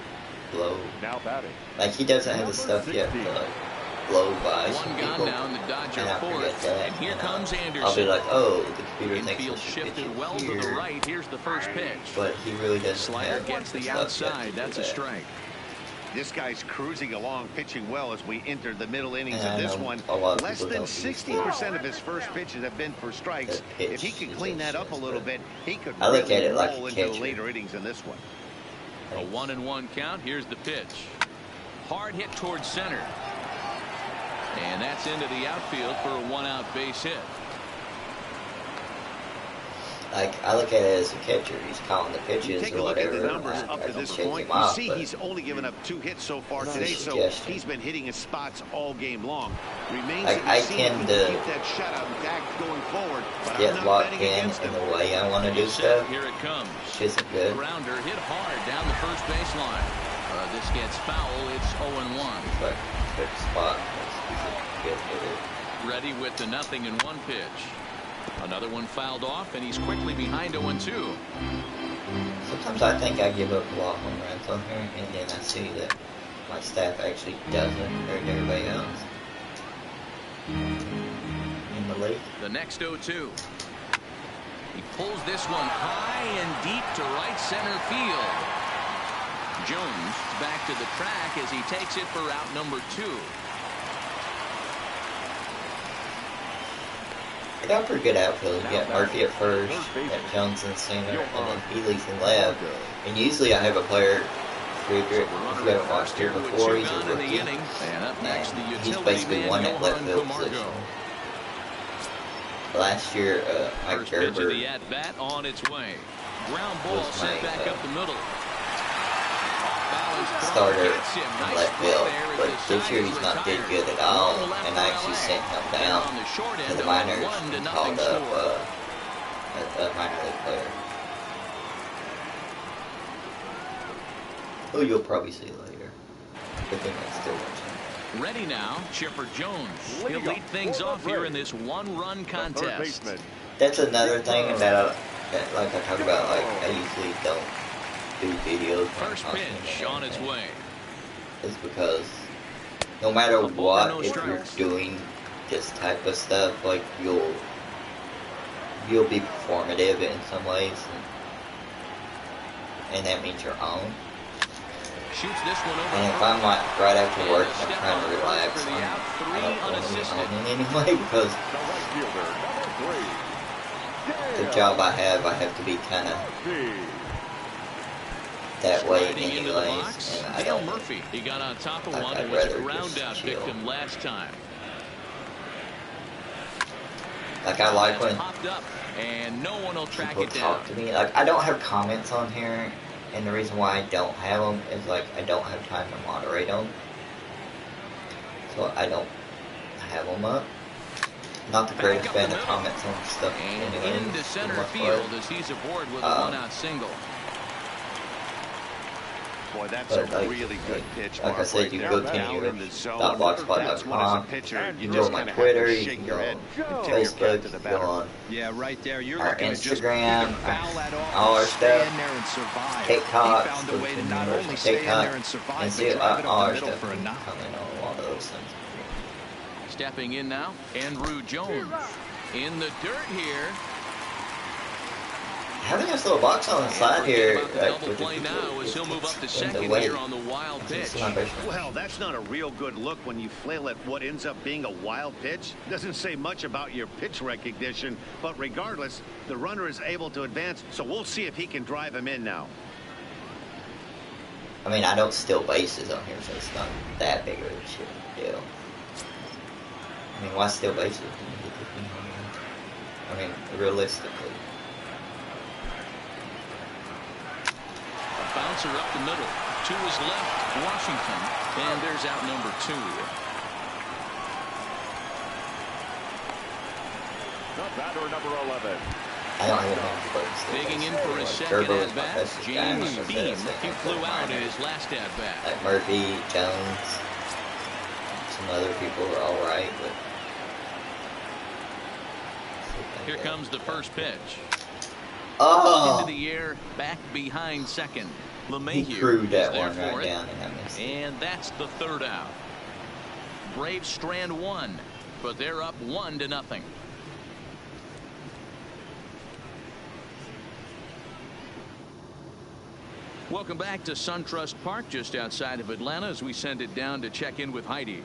Speaker 1: blow.
Speaker 6: Now batting.
Speaker 1: Like, he doesn't have the stuff yet to, like, blow by some
Speaker 2: One
Speaker 1: people.
Speaker 2: gone now in the Dodger fourth.
Speaker 1: That,
Speaker 2: and here comes Anderson.
Speaker 1: I'll be like, oh, the computer thinks
Speaker 2: Infield
Speaker 1: I should
Speaker 2: shifted
Speaker 1: pitch it
Speaker 2: well
Speaker 1: here.
Speaker 2: to the right. Here's the first pitch.
Speaker 1: But he really doesn't
Speaker 2: Slider
Speaker 1: have
Speaker 2: gets the
Speaker 1: stuff
Speaker 2: outside.
Speaker 1: yet to
Speaker 2: That's
Speaker 1: do
Speaker 2: a
Speaker 1: that.
Speaker 2: strike.
Speaker 4: This guy's cruising along, pitching well as we enter the middle innings
Speaker 1: And
Speaker 4: of this
Speaker 1: I know
Speaker 4: one.
Speaker 1: a lot of
Speaker 4: Less
Speaker 1: people
Speaker 4: than
Speaker 1: don't use
Speaker 4: 60% of his first pitches have been for strikes. If he can clean that up a little bit, he could
Speaker 1: I look
Speaker 4: really
Speaker 1: at it like
Speaker 4: roll
Speaker 1: a
Speaker 4: into the
Speaker 1: catcher.
Speaker 4: later innings in this one.
Speaker 2: A 1-1 count. Here's the pitch. Hard hit towards center. And that's into the outfield for a 1-out base hit.
Speaker 1: Like, I look at it as a catcher. He's calling the pitches
Speaker 4: Take
Speaker 1: or
Speaker 4: a look at
Speaker 1: whatever.
Speaker 4: the numbers
Speaker 1: I
Speaker 4: up to
Speaker 1: don't
Speaker 4: this
Speaker 1: shake
Speaker 4: point.
Speaker 1: him off,
Speaker 4: You see
Speaker 1: but
Speaker 4: he's only given up 2 hits so far
Speaker 1: it's a
Speaker 4: today, so
Speaker 1: suggestion.
Speaker 4: he's been hitting his spots all game long. Remains
Speaker 1: Like,
Speaker 4: to be
Speaker 1: I
Speaker 4: seen
Speaker 1: tend
Speaker 4: if he
Speaker 1: to
Speaker 4: can keep that shutout intact going forward, but I'm
Speaker 1: get
Speaker 4: not
Speaker 1: locked
Speaker 4: betting
Speaker 1: in
Speaker 4: against him.
Speaker 1: the way I want to do stuff.
Speaker 2: Here it comes.
Speaker 1: Which isn't good.
Speaker 2: Grounder hit hard down the first baseline. This gets foul. It's 0-1.
Speaker 1: But good spot. He's a good hitter.
Speaker 2: Ready with the 0-1 pitch. Another one fouled off, and he's quickly behind 0-2.
Speaker 1: Sometimes I think I give up a lot of home runs on here, and then I see that my staff actually doesn't compared to everybody else in the league.
Speaker 2: The next 0-2. He pulls this one high and deep to right center field. Jones back to the track as he takes it for out number 2.
Speaker 1: They got a pretty good outfield. You got Murphy at first, you got Jones in center, and then Healy's in left. And usually I have a player, if you haven't watched here before, he's a rookie. And he's basically one at left field position. Last year, Mike Gerber
Speaker 2: the at bat on its way. Ground ball sent back up the middle.
Speaker 1: starter in left field, but this year he's not did good at all, and I actually sent him down to the minors and called up a minor league player, who you'll probably see later. I think I'm still watching.
Speaker 2: Ready now, Chipper Jones. He'll lead things off here in this one-run contest.
Speaker 1: That's another thing that like I talk about, like I usually don't do videos.
Speaker 2: First pitch on its way.
Speaker 1: It's because no matter what, if you're doing this type of stuff, like you'll be performative in some ways, and that means your own.
Speaker 2: Shoots this one over.
Speaker 1: And if I'm like right after work and I'm trying to relax, I don't want to be on it anyway, because the job I have to be kind of that way anyways, and I don't.
Speaker 2: Murphy, he got on top of
Speaker 1: like,
Speaker 2: one
Speaker 1: I'd
Speaker 2: and was a
Speaker 1: rather
Speaker 2: ground out
Speaker 1: just chill.
Speaker 2: victim last time.
Speaker 1: Like I like when
Speaker 2: Popped up, and no one will track
Speaker 1: people
Speaker 2: it down.
Speaker 1: talk to me. Like I don't have comments on here, and the reason why I don't have them is like I don't have time to moderate them, so I don't have them up. Not the greatest fan of comments on stuff.
Speaker 2: And into center field as he's aboard with a one-out single.
Speaker 4: Boy, that's a really good pitch.
Speaker 1: Like I said, you can go to blogspot.com, you can go on my Twitter, you can go on Facebook, you can go on our Instagram, all our stuff, TikTok, and see all our stuff. Comment on all those things.
Speaker 2: Stepping in now, Andrew Jones in the dirt here.
Speaker 1: Having this little box on the side here,
Speaker 2: Double play now as he'll move up to second here on the wild pitch.
Speaker 4: Well, that's not a real good look when you flail at what ends up being a wild pitch. Doesn't say much about your pitch recognition, but regardless, the runner is able to advance, so we'll see if he can drive him in now.
Speaker 1: I mean, I don't steal bases on here, so it's not that big of a deal. I mean, why steal bases? I mean, realistically.
Speaker 2: Bouncer up the middle. To his left, Washington. And there's out number 2.
Speaker 6: The batter, number 11.
Speaker 1: I don't have a
Speaker 2: digging in for his second at-bat, James Beam. He flew out in his last at-bat.
Speaker 1: Like Murphy, Jones, some other people were all right, but
Speaker 2: here comes the first pitch.
Speaker 1: Oh!
Speaker 2: Into the air, back behind second.
Speaker 1: He threw that one right down,
Speaker 2: and that's the third out. Braves strand one, but they're up 1-0. Welcome back to SunTrust Park, just outside of Atlanta, as we send it down to check in with Heidi.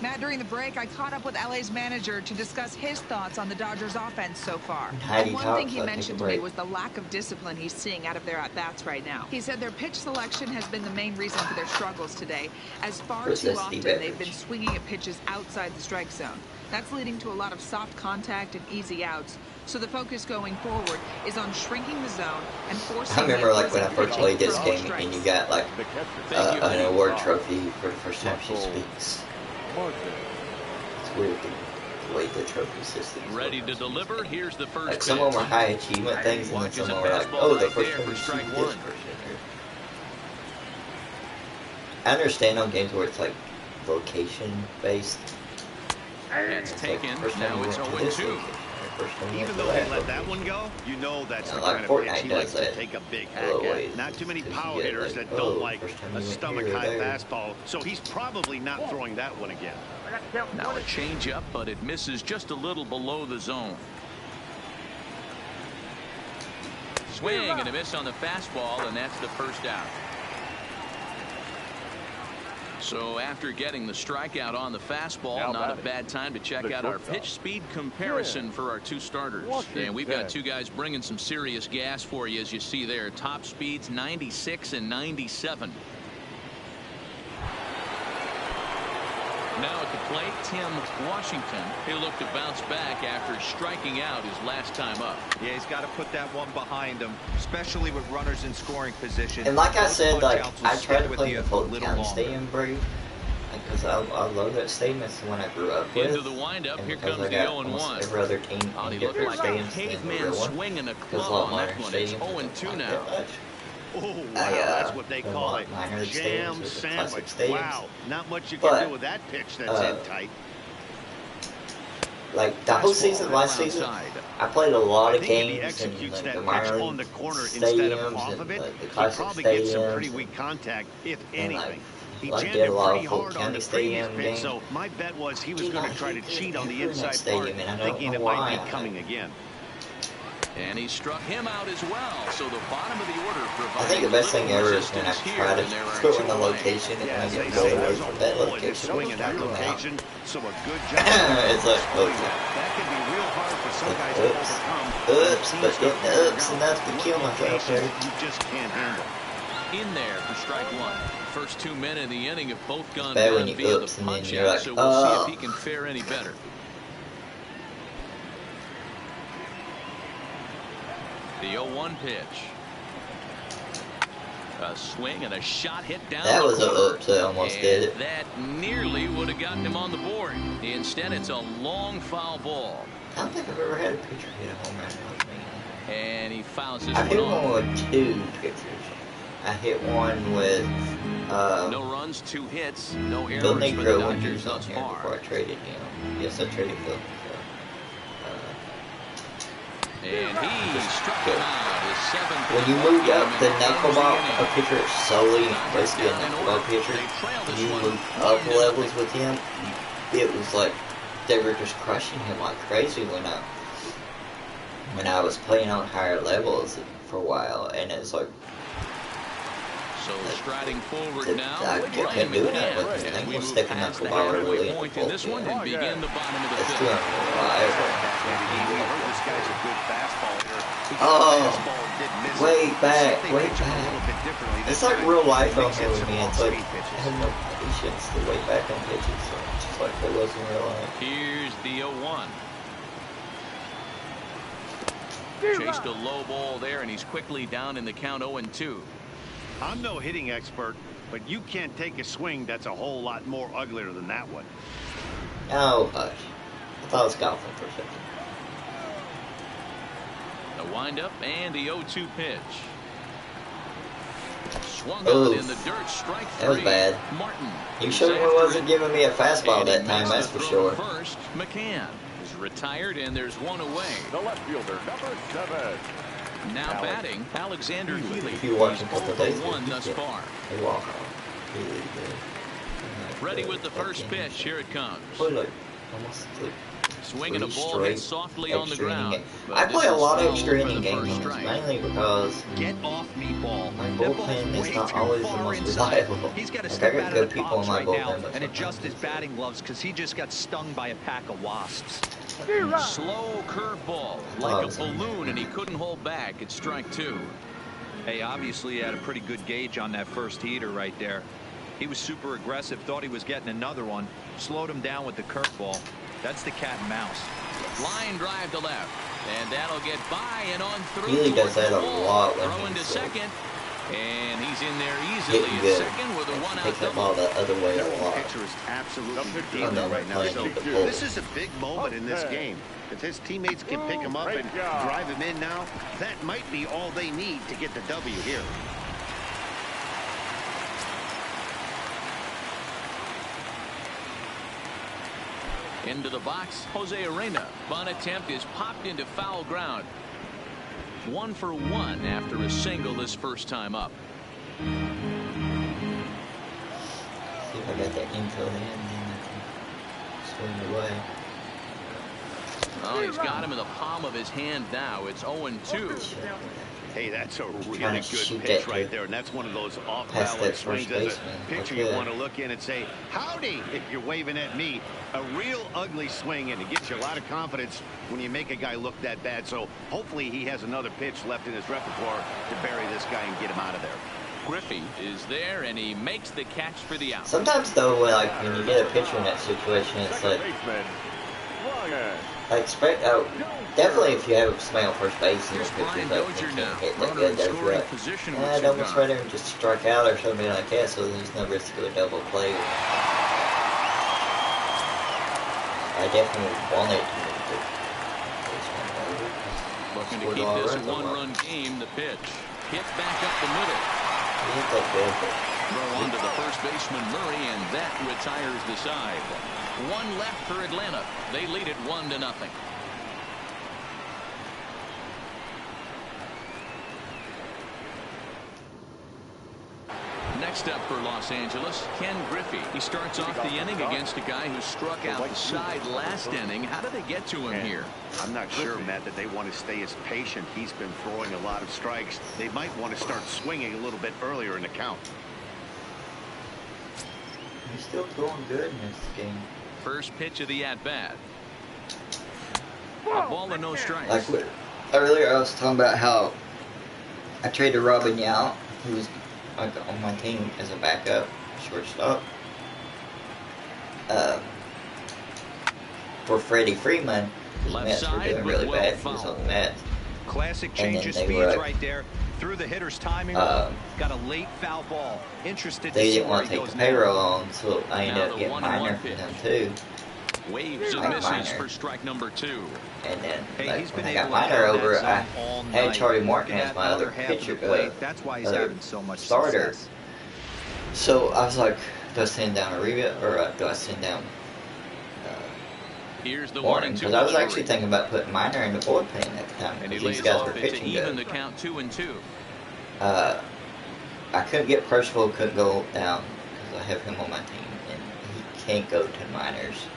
Speaker 5: Matt, during the break, I caught up with LA's manager to discuss his thoughts on the Dodgers offense so far. And one thing he mentioned to me was the lack of discipline he's seeing out of their at-bats right now. He said their pitch selection has been the main reason for their struggles today, as far too often they've been swinging at pitches outside the strike zone. That's leading to a lot of soft contact and easy outs. So the focus going forward is on shrinking the zone and forcing.
Speaker 1: I remember like when I first played this game, and you got like an award trophy for the first time she speaks. It's weird the way the trophy system is.
Speaker 2: Ready to deliver. Here's the first.
Speaker 1: Like some of them were high achievement things, and then some of them were like, oh, the first time you see this person here. I understand on games where it's like location based.
Speaker 2: It's taken. Now it's 0-2.
Speaker 4: Even though he let that one go, you know that's the kind of pitch he likes to take a big hack at. Not too many power hitters that don't like a stomach-high fastball, so he's probably not throwing that one again.
Speaker 2: Now a change-up, but it misses just a little below the zone. Swing and a miss on the fastball, and that's the first out. So after getting the strikeout on the fastball, not a bad time to check out our pitch speed comparison for our two starters. And we've got two guys bringing some serious gas for you, as you see there. Top speeds 96 and 97. Now at the plate, Tim Washington. He'll look to bounce back after striking out his last time up.
Speaker 3: Yeah, he's got to put that one behind him, especially with runners in scoring position.
Speaker 1: And like I said, like I tried to play in the Fulton County Stadium, Bree, because I love that stadium. It's the one I grew up with.
Speaker 2: Into the windup, here comes the
Speaker 1: 0-1. Every other team in different stadiums than the real one.
Speaker 2: Swinging a
Speaker 1: Because a
Speaker 2: club
Speaker 1: lot
Speaker 2: on
Speaker 1: minor
Speaker 2: that one. It's
Speaker 1: stadiums
Speaker 2: 0-2 now.
Speaker 4: Oh, wow, that's what they call it. Jam sandwich. Wow, not much you can do with that pitch that's in tight.
Speaker 1: Like the whole season, last season, I played a lot of games in like, the minor league stadiums and the classic stadiums.
Speaker 4: Pretty weak contact, if anything. He
Speaker 1: did a lot of Fulton County Stadium games.
Speaker 4: So my bet was he was going to try to cheat on the inside part, thinking it might be coming again.
Speaker 2: And he struck him out as well. So the bottom of the order provides.
Speaker 1: I think the best thing ever is when I try to throw in the location and I get go away from that location.
Speaker 4: Swing in that location, so a good job.
Speaker 1: It's like,
Speaker 4: that can be real hard for some guys to overcome.
Speaker 1: Oops, but getting the oops enough to kill myself there.
Speaker 4: You just can't handle.
Speaker 2: In there for strike one. First 2 men in the inning have both gone
Speaker 1: bad
Speaker 2: down
Speaker 1: when you
Speaker 2: via
Speaker 1: oops
Speaker 2: the
Speaker 1: and then
Speaker 2: punch
Speaker 1: you're
Speaker 2: out,
Speaker 1: like,
Speaker 2: so we'll see if he can fare any better. The 0-1 pitch. A swing and a shot hit down.
Speaker 1: That was a oops that almost did it.
Speaker 2: That nearly would have gotten him on the board. Instead, it's a long foul ball.
Speaker 1: I don't think I've ever had a pitcher hit a home run like me.
Speaker 2: And he fouls this
Speaker 1: I
Speaker 2: one
Speaker 1: hit
Speaker 2: off.
Speaker 1: one with 2 pitchers. I hit one with
Speaker 2: no runs, 2 hits, no errors
Speaker 1: Bill
Speaker 2: for the
Speaker 1: Negro when he
Speaker 2: Dodgers
Speaker 1: was on
Speaker 2: thus
Speaker 1: here
Speaker 2: far.
Speaker 1: before I traded him. Yes, I traded Bill.
Speaker 2: And he struck him out. His 7th.
Speaker 1: When you moved up the knuckleball, a pitcher solely basically a knuckleball pitcher, you moved up levels with him, it was like they were just crushing him like crazy when I was playing on higher levels for a while, and it's like
Speaker 2: so striding forward now.
Speaker 1: I kept doing that with him. I was sticking knuckleball really in the full
Speaker 2: this one and begin the bottom of the
Speaker 1: It's
Speaker 2: fifth.
Speaker 1: doing reliable.
Speaker 4: This guy's a good fastball here.
Speaker 1: Oh, way back. It's like real life on here with me. It's like I have no patience to wait back on pitches, so it's just like it was in real life.
Speaker 2: Here's the 0-1. Chased a low ball there, and he's quickly down in the count 0-2.
Speaker 4: I'm no hitting expert, but you can't take a swing that's a whole lot more uglier than that one.
Speaker 1: Oh, hush. I thought it was golfing for a second.
Speaker 2: The windup and the 0-2 pitch. Swung on in the dirt, strike 3.
Speaker 1: That was bad.
Speaker 2: Martin.
Speaker 1: You sure wasn't giving me a fastball that time, that's for sure.
Speaker 2: First, McCann is retired, and there's one away.
Speaker 6: The left fielder, number 7.
Speaker 2: Now batting, Alexander Healy.
Speaker 1: If you watch a couple days,
Speaker 2: 1 thus far.
Speaker 1: They walk off. Really good.
Speaker 2: Ready with the first pitch. Here it comes.
Speaker 1: Like, almost like
Speaker 2: swinging a ball hit softly on the ground.
Speaker 1: I play a lot of extra inning games, mainly because
Speaker 3: get off me, ball.
Speaker 1: My bullpen is not always the most reliable.
Speaker 3: He's got to
Speaker 1: like,
Speaker 3: step
Speaker 1: I
Speaker 3: out
Speaker 1: got
Speaker 3: of the
Speaker 1: good people
Speaker 3: box
Speaker 1: in my
Speaker 3: right
Speaker 1: bullpen,
Speaker 3: now and adjust his batting gloves because he just got stung by a pack of wasps.
Speaker 2: Slow curveball, like a balloon, and he couldn't hold back. It's strike 2.
Speaker 3: Hey, obviously he had a pretty good gauge on that first heater right there. He was super aggressive, thought he was getting another one, slowed him down with the curveball. That's the cat and mouse.
Speaker 2: Line drive to left, and that'll get by and on through.
Speaker 1: Healy does that a lot when
Speaker 2: throwing to
Speaker 1: he's
Speaker 2: second, and he's in there easily at second with a 1-out
Speaker 1: take that
Speaker 2: double.
Speaker 1: ball the other way a lot.
Speaker 4: The pitcher is absolutely dealing right now. So this is a big moment in this game. If his teammates can pick him up and drive him in now, that might be all they need to get the W here.
Speaker 2: Into the box, Jose Arena. Bunt attempt is popped into foul ground. 1 for 1 after a single this first time up.
Speaker 1: See if I got that infield in, then I can swing away.
Speaker 2: Oh, he's got him in the palm of his hand now. It's 0-2.
Speaker 4: Hey, that's a really good pitch right there, and that's one of those off-balance swings. As a pitcher, you want to look in and say, howdy, if you're waving at me. A real ugly swing, and it gives you a lot of confidence when you make a guy look that bad. So hopefully he has another pitch left in his repertoire to bury this guy and get him out of there.
Speaker 2: Griffey is there, and he makes the catch for the out.
Speaker 1: Sometimes though, like when you get a pitcher in that situation, it's like expect definitely if you have somebody on first base and your pitcher's like you can't hit that good, there's like double try there and just strike out or something like that, so there's no risk of a double play. I definitely wanted to move it.
Speaker 2: Looking to keep this a one-run game. The pitch hit back up the middle. Throw on to the first baseman Murray, and that retires the side. One left for Atlanta. They lead it 1-0. Next up for Los Angeles, Ken Griffey. He starts off the inning against a guy who struck out the side last inning. How did they get to him here?
Speaker 4: I'm not sure, Matt, that they want to stay as patient. He's been throwing a lot of strikes. They might want to start swinging a little bit earlier in the count.
Speaker 1: He's still throwing good in this game.
Speaker 2: First pitch of the at-bat. A ball and no strikes.
Speaker 1: Like earlier, I was talking about how I traded Robin Yount, who was like on my team as a backup shortstop, for Freddie Freeman. The Mets were doing really bad. He was on the Mets.
Speaker 3: Classic change of speeds right there. Through the hitter's timing, got a late foul ball. Interested.
Speaker 1: They didn't want to take the payroll on, so I ended up getting Minor from them too.
Speaker 2: Waves and misses for strike number 2.
Speaker 1: And then when I got Minor over, I had Charlie Morton as my other pitcher,
Speaker 3: that's why he's having so much
Speaker 1: starter.
Speaker 3: Success.
Speaker 1: So I was like, do I send down Arriba or do I send down
Speaker 2: Here's the
Speaker 1: Morton? Because I was actually thinking about putting Minor in the bullpen at the time.
Speaker 2: And
Speaker 1: These guys were pitching
Speaker 2: even
Speaker 1: good.
Speaker 2: The count 2-2.
Speaker 1: I couldn't get Percival, couldn't go down because I have him on my team, and he can't go to minors.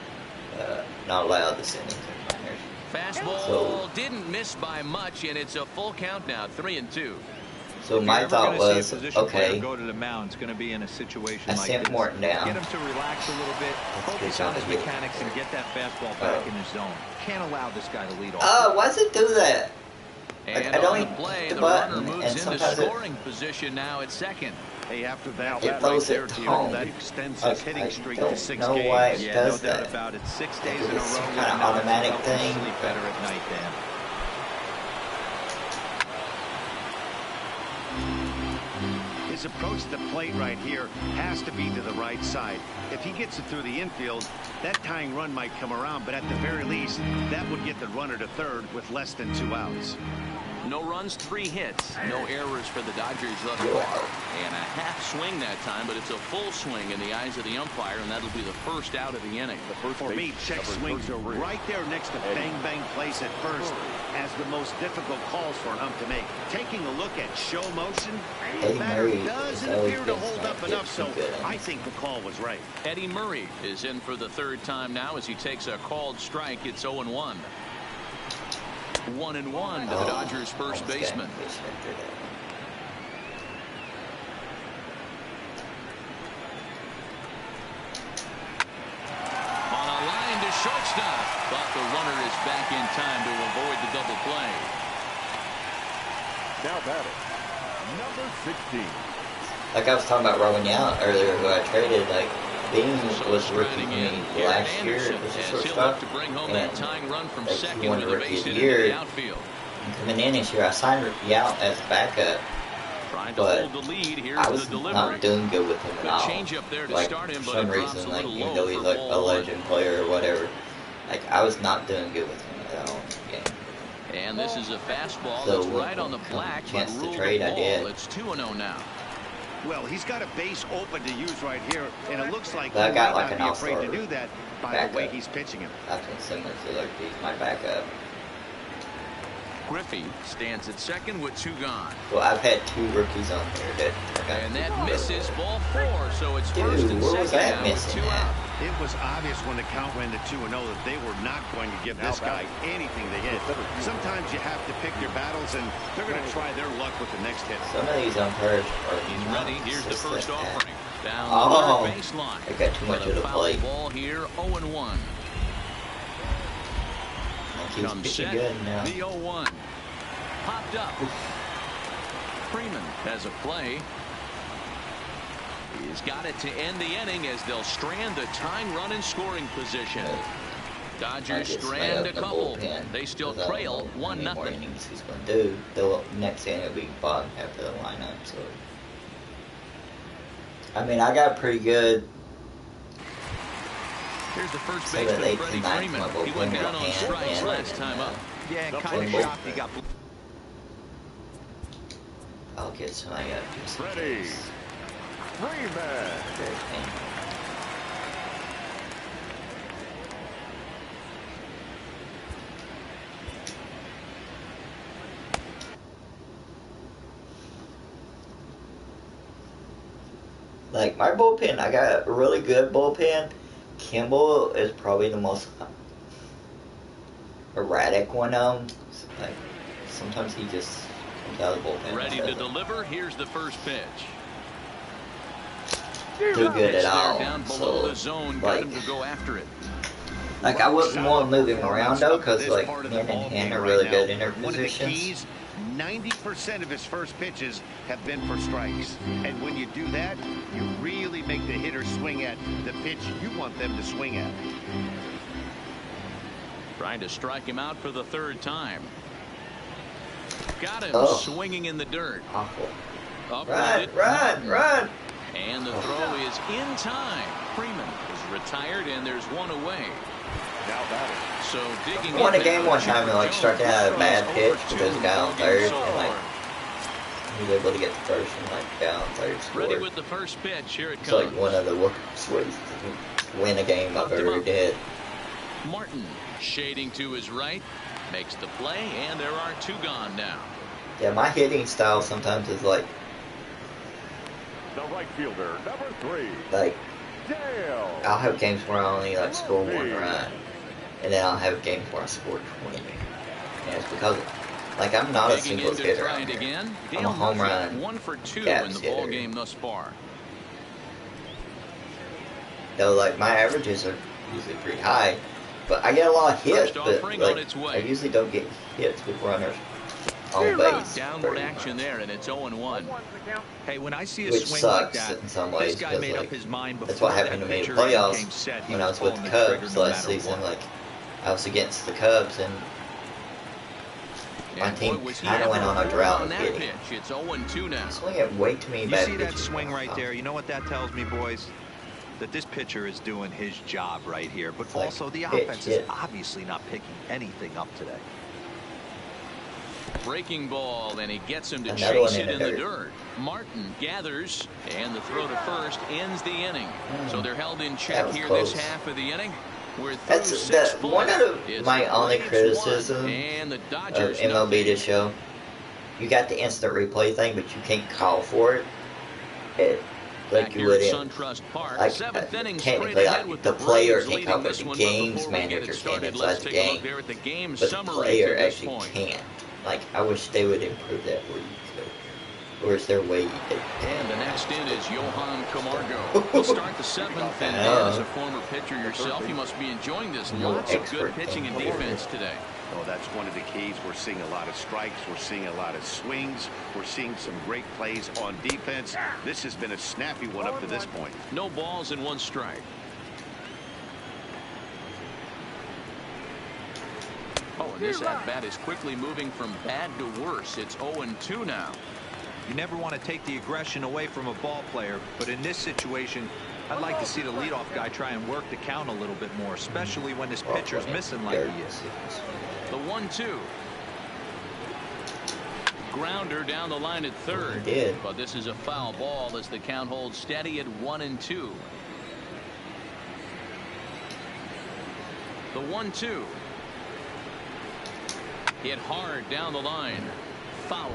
Speaker 1: Not allowed to send him to minors.
Speaker 2: Fastball didn't miss by much, and it's a full count now, 3-2.
Speaker 1: So my thought was, okay,
Speaker 3: go to the mound. It's going to be in a situation
Speaker 1: I sent Morton down.
Speaker 3: Get him to relax a little bit, focus on his mechanics, and get that fastball back in his zone. Can't allow this guy to lead off.
Speaker 1: Why does it do that? Like,
Speaker 2: And
Speaker 1: I don't
Speaker 2: on the play,
Speaker 1: hit
Speaker 2: the
Speaker 1: the
Speaker 2: runner
Speaker 1: button,
Speaker 2: moves
Speaker 1: and
Speaker 2: into
Speaker 1: sometimes
Speaker 2: scoring position now at second.
Speaker 3: Hey, after that,
Speaker 1: it throws it home.
Speaker 3: that extends
Speaker 1: Like,
Speaker 3: his hitting streak
Speaker 1: I
Speaker 3: to 6
Speaker 1: don't know
Speaker 3: games.
Speaker 1: why it
Speaker 3: Yeah,
Speaker 1: does
Speaker 3: no doubt
Speaker 1: that.
Speaker 3: about it. 6 days in a
Speaker 1: It's
Speaker 3: row.
Speaker 1: some kind of automatic thing.
Speaker 3: Sleep better at night, Dan. His approach to the plate right here has to be to the right side. If he gets it through the infield, that tying run might come around, but at the very least, that would get the runner to third with less than 2 outs.
Speaker 2: No runs, 3 hits, no errors for the Dodgers thus far. And a half swing that time, but it's a full swing in the eyes of the umpire, and that'll be the first out of the inning.
Speaker 4: For me, check swings are right there next to bang place at first as the most difficult calls for an ump to make. Taking a look at show motion, the batter doesn't appear to hold up enough, so I think the call was right.
Speaker 2: Eddie Murray is in for the 3rd time now as he takes a called strike. It's 0-1. 1-1 to the Dodgers' first baseman. On a line to shortstop, but the runner is back in time to avoid the double play.
Speaker 6: Now batting, number 16.
Speaker 1: Like I was talking about Robin Yount earlier, who I traded. Like Bean was rookie for me last year as a shortstop, and he won the rookie of the year. Coming in this year, I signed Yount as backup, but I was not doing good with him at all. Like for some reason, like even though he's like a legend player or whatever, like I was not doing good with him at all in this game.
Speaker 2: And this is a fastball
Speaker 1: So
Speaker 2: that's right on the black.
Speaker 1: Chance to trade, I did.
Speaker 2: It's 2-0 now.
Speaker 4: Well, he's got a base open to use right here, and it looks like he
Speaker 1: I
Speaker 4: might
Speaker 1: got like
Speaker 4: not
Speaker 1: an
Speaker 4: be afraid to
Speaker 1: all-star
Speaker 4: do that by the way he's pitching him.
Speaker 1: That's been similar to like he's my backup.
Speaker 2: Griffey stands at second with 2 gone.
Speaker 1: Well, I've had 2 rookies on here that
Speaker 2: And that misses ball 4, so it's
Speaker 1: Dude,
Speaker 2: first and
Speaker 1: where was
Speaker 2: second
Speaker 1: that
Speaker 2: now with
Speaker 1: missing
Speaker 2: 2
Speaker 1: at?
Speaker 2: out.
Speaker 4: It was obvious when the count ran to 2-0 that they were not going to give this guy anything to hit. Sometimes you have to pick your battles, and they're going to try their luck with the next hit.
Speaker 1: Some of these umpires are
Speaker 2: He's ready. Here's the first offering. Down
Speaker 1: Oh,
Speaker 2: the baseline.
Speaker 1: I got too much of the plate.
Speaker 2: Ball here, 0-1.
Speaker 1: He's
Speaker 2: Comes
Speaker 1: pitching
Speaker 2: set,
Speaker 1: good now.
Speaker 2: the 0-1. Popped up. Freeman has a play. He's got it to end the inning as they'll strand the tying run in scoring position. Dodgers strand a couple. They still trail 1-0.
Speaker 1: He's going to do. The next inning will be bottom half of the lineup. So, I mean, I got pretty good.
Speaker 2: Here's the first baseman, Freddie Freeman. He went down on strikes last time up.
Speaker 3: Yeah, kind of shocked he got.
Speaker 1: I'll get somebody up just
Speaker 6: Freddie Freeman.
Speaker 1: Like my bullpen, I got a really good bullpen. Kimball is probably the most erratic one of them. Like sometimes he just comes out of the bullpen.
Speaker 2: Ready to deliver. Here's the first pitch.
Speaker 1: Too good at all.
Speaker 2: Down below the zone, got him to go after it.
Speaker 1: Like I wouldn't want to move him around though, because like hand and hand are really good in their positions.
Speaker 4: 90% of his first pitches have been for strikes. And when you do that, you really make the hitter swing at the pitch you want them to swing at.
Speaker 2: Trying to strike him out for the third time. Got him swinging in the dirt.
Speaker 1: Awful.
Speaker 2: Run. And the throw is in time. Freeman is retired and there's one away. So digging
Speaker 1: I won a game one time and like struck out a bad pitch because he got on third and like he was able to get the first and like got on third score.
Speaker 2: Ready with the first pitch. Here it comes.
Speaker 1: It's like one of the worst ways to win a game I've ever did.
Speaker 2: Martin shading to his right, makes the play, and there are two gone now.
Speaker 1: Yeah, my hitting style sometimes is like
Speaker 6: The right fielder, number 3.
Speaker 1: Like
Speaker 6: Dale.
Speaker 1: I'll have games where I only like score one run. And then I'll have games where I score 20. And it's because, like, I'm not a singles hitter. I'm a home run
Speaker 2: 1 for 2
Speaker 1: gaps
Speaker 2: in the
Speaker 1: hitter.
Speaker 2: ball game thus far.
Speaker 1: Though, like, my averages are usually pretty high. But I get a lot of hits, but, like, I usually don't get hits with runners on base.
Speaker 2: Downward action there, and it's 0-1.
Speaker 3: Hey, when I see a
Speaker 1: Which
Speaker 3: swing
Speaker 1: sucks
Speaker 3: like that,
Speaker 1: in some ways,
Speaker 3: this guy
Speaker 1: because
Speaker 3: made
Speaker 1: like,
Speaker 3: up his mind
Speaker 1: that's
Speaker 3: before
Speaker 1: what happened to
Speaker 3: that
Speaker 1: me in
Speaker 3: pitcher
Speaker 1: playoffs
Speaker 3: game set. He
Speaker 1: when I was with the
Speaker 3: pulling
Speaker 1: Cubs
Speaker 3: trigger no
Speaker 1: last
Speaker 3: matter
Speaker 1: season.
Speaker 3: what.
Speaker 1: Like, I was against the Cubs, and my team kind of went on a drought of hitting.
Speaker 2: It's 0-2 now.
Speaker 1: Swinging way too many
Speaker 3: You
Speaker 1: bad
Speaker 3: see that
Speaker 1: pitches
Speaker 3: swing
Speaker 1: now.
Speaker 3: right there? You know what that tells me, boys? That this pitcher is doing his job right here. But
Speaker 1: Like,
Speaker 3: also the
Speaker 1: pitch,
Speaker 3: offense
Speaker 1: hit.
Speaker 3: is obviously not picking anything up today.
Speaker 2: Breaking ball, and he gets him to
Speaker 1: Another one
Speaker 2: chase
Speaker 1: in
Speaker 2: it in
Speaker 1: the
Speaker 2: the
Speaker 1: dirt.
Speaker 2: dirt. Martin gathers, and the throw to first ends the inning. So they're held in
Speaker 1: That
Speaker 2: check
Speaker 1: was
Speaker 2: here
Speaker 1: close.
Speaker 2: this half of the inning. We're through
Speaker 1: That's
Speaker 2: 6
Speaker 1: the
Speaker 2: full.
Speaker 1: one of
Speaker 2: It's
Speaker 1: my
Speaker 2: the
Speaker 1: only
Speaker 2: Braves
Speaker 1: criticism
Speaker 2: 1, and the
Speaker 1: of
Speaker 2: Dodgers
Speaker 1: MLB The Show. You got the instant replay thing, but you can't call for it. Like
Speaker 2: Back
Speaker 1: you
Speaker 2: here
Speaker 1: would
Speaker 2: at
Speaker 1: in
Speaker 2: Suntrust Park,
Speaker 1: like
Speaker 2: 7th inning,
Speaker 1: technically
Speaker 2: straight ahead
Speaker 1: like
Speaker 2: with
Speaker 1: the
Speaker 2: the
Speaker 1: player
Speaker 2: Braves
Speaker 1: can
Speaker 2: leading
Speaker 1: call it,
Speaker 2: this
Speaker 1: the
Speaker 2: one. But
Speaker 1: games
Speaker 2: before we get
Speaker 1: manager
Speaker 2: it
Speaker 1: can
Speaker 2: started,
Speaker 1: inside
Speaker 2: let's
Speaker 1: the
Speaker 2: take a look
Speaker 1: game,
Speaker 2: there at the game
Speaker 1: but the
Speaker 2: summary
Speaker 1: player
Speaker 2: to this
Speaker 1: actually
Speaker 2: point.
Speaker 1: can't. Like I wish they would improve that where you could, or is there a way you could?
Speaker 2: And the next in is Johan Camargo. He'll start the 7th, and as a former pitcher yourself, you must be enjoying this. Lots of good pitching and defense today.
Speaker 4: Oh, that's one of the keys. We're seeing a lot of strikes. We're seeing a lot of swings. We're seeing some great plays on defense. This has been a snappy one up to this point.
Speaker 2: No balls and 1 strike. Oh, and this at-bat is quickly moving from bad to worse. It's 0-2 now.
Speaker 3: You never want to take the aggression away from a ball player, but in this situation, I'd like to see the leadoff guy try and work the count a little bit more, especially when this pitcher's missing like he is.
Speaker 2: The 1-2. Grounder down the line at third. But this is a foul ball as the count holds steady at 1-2. The 1-2. Hit hard down the line. Foul.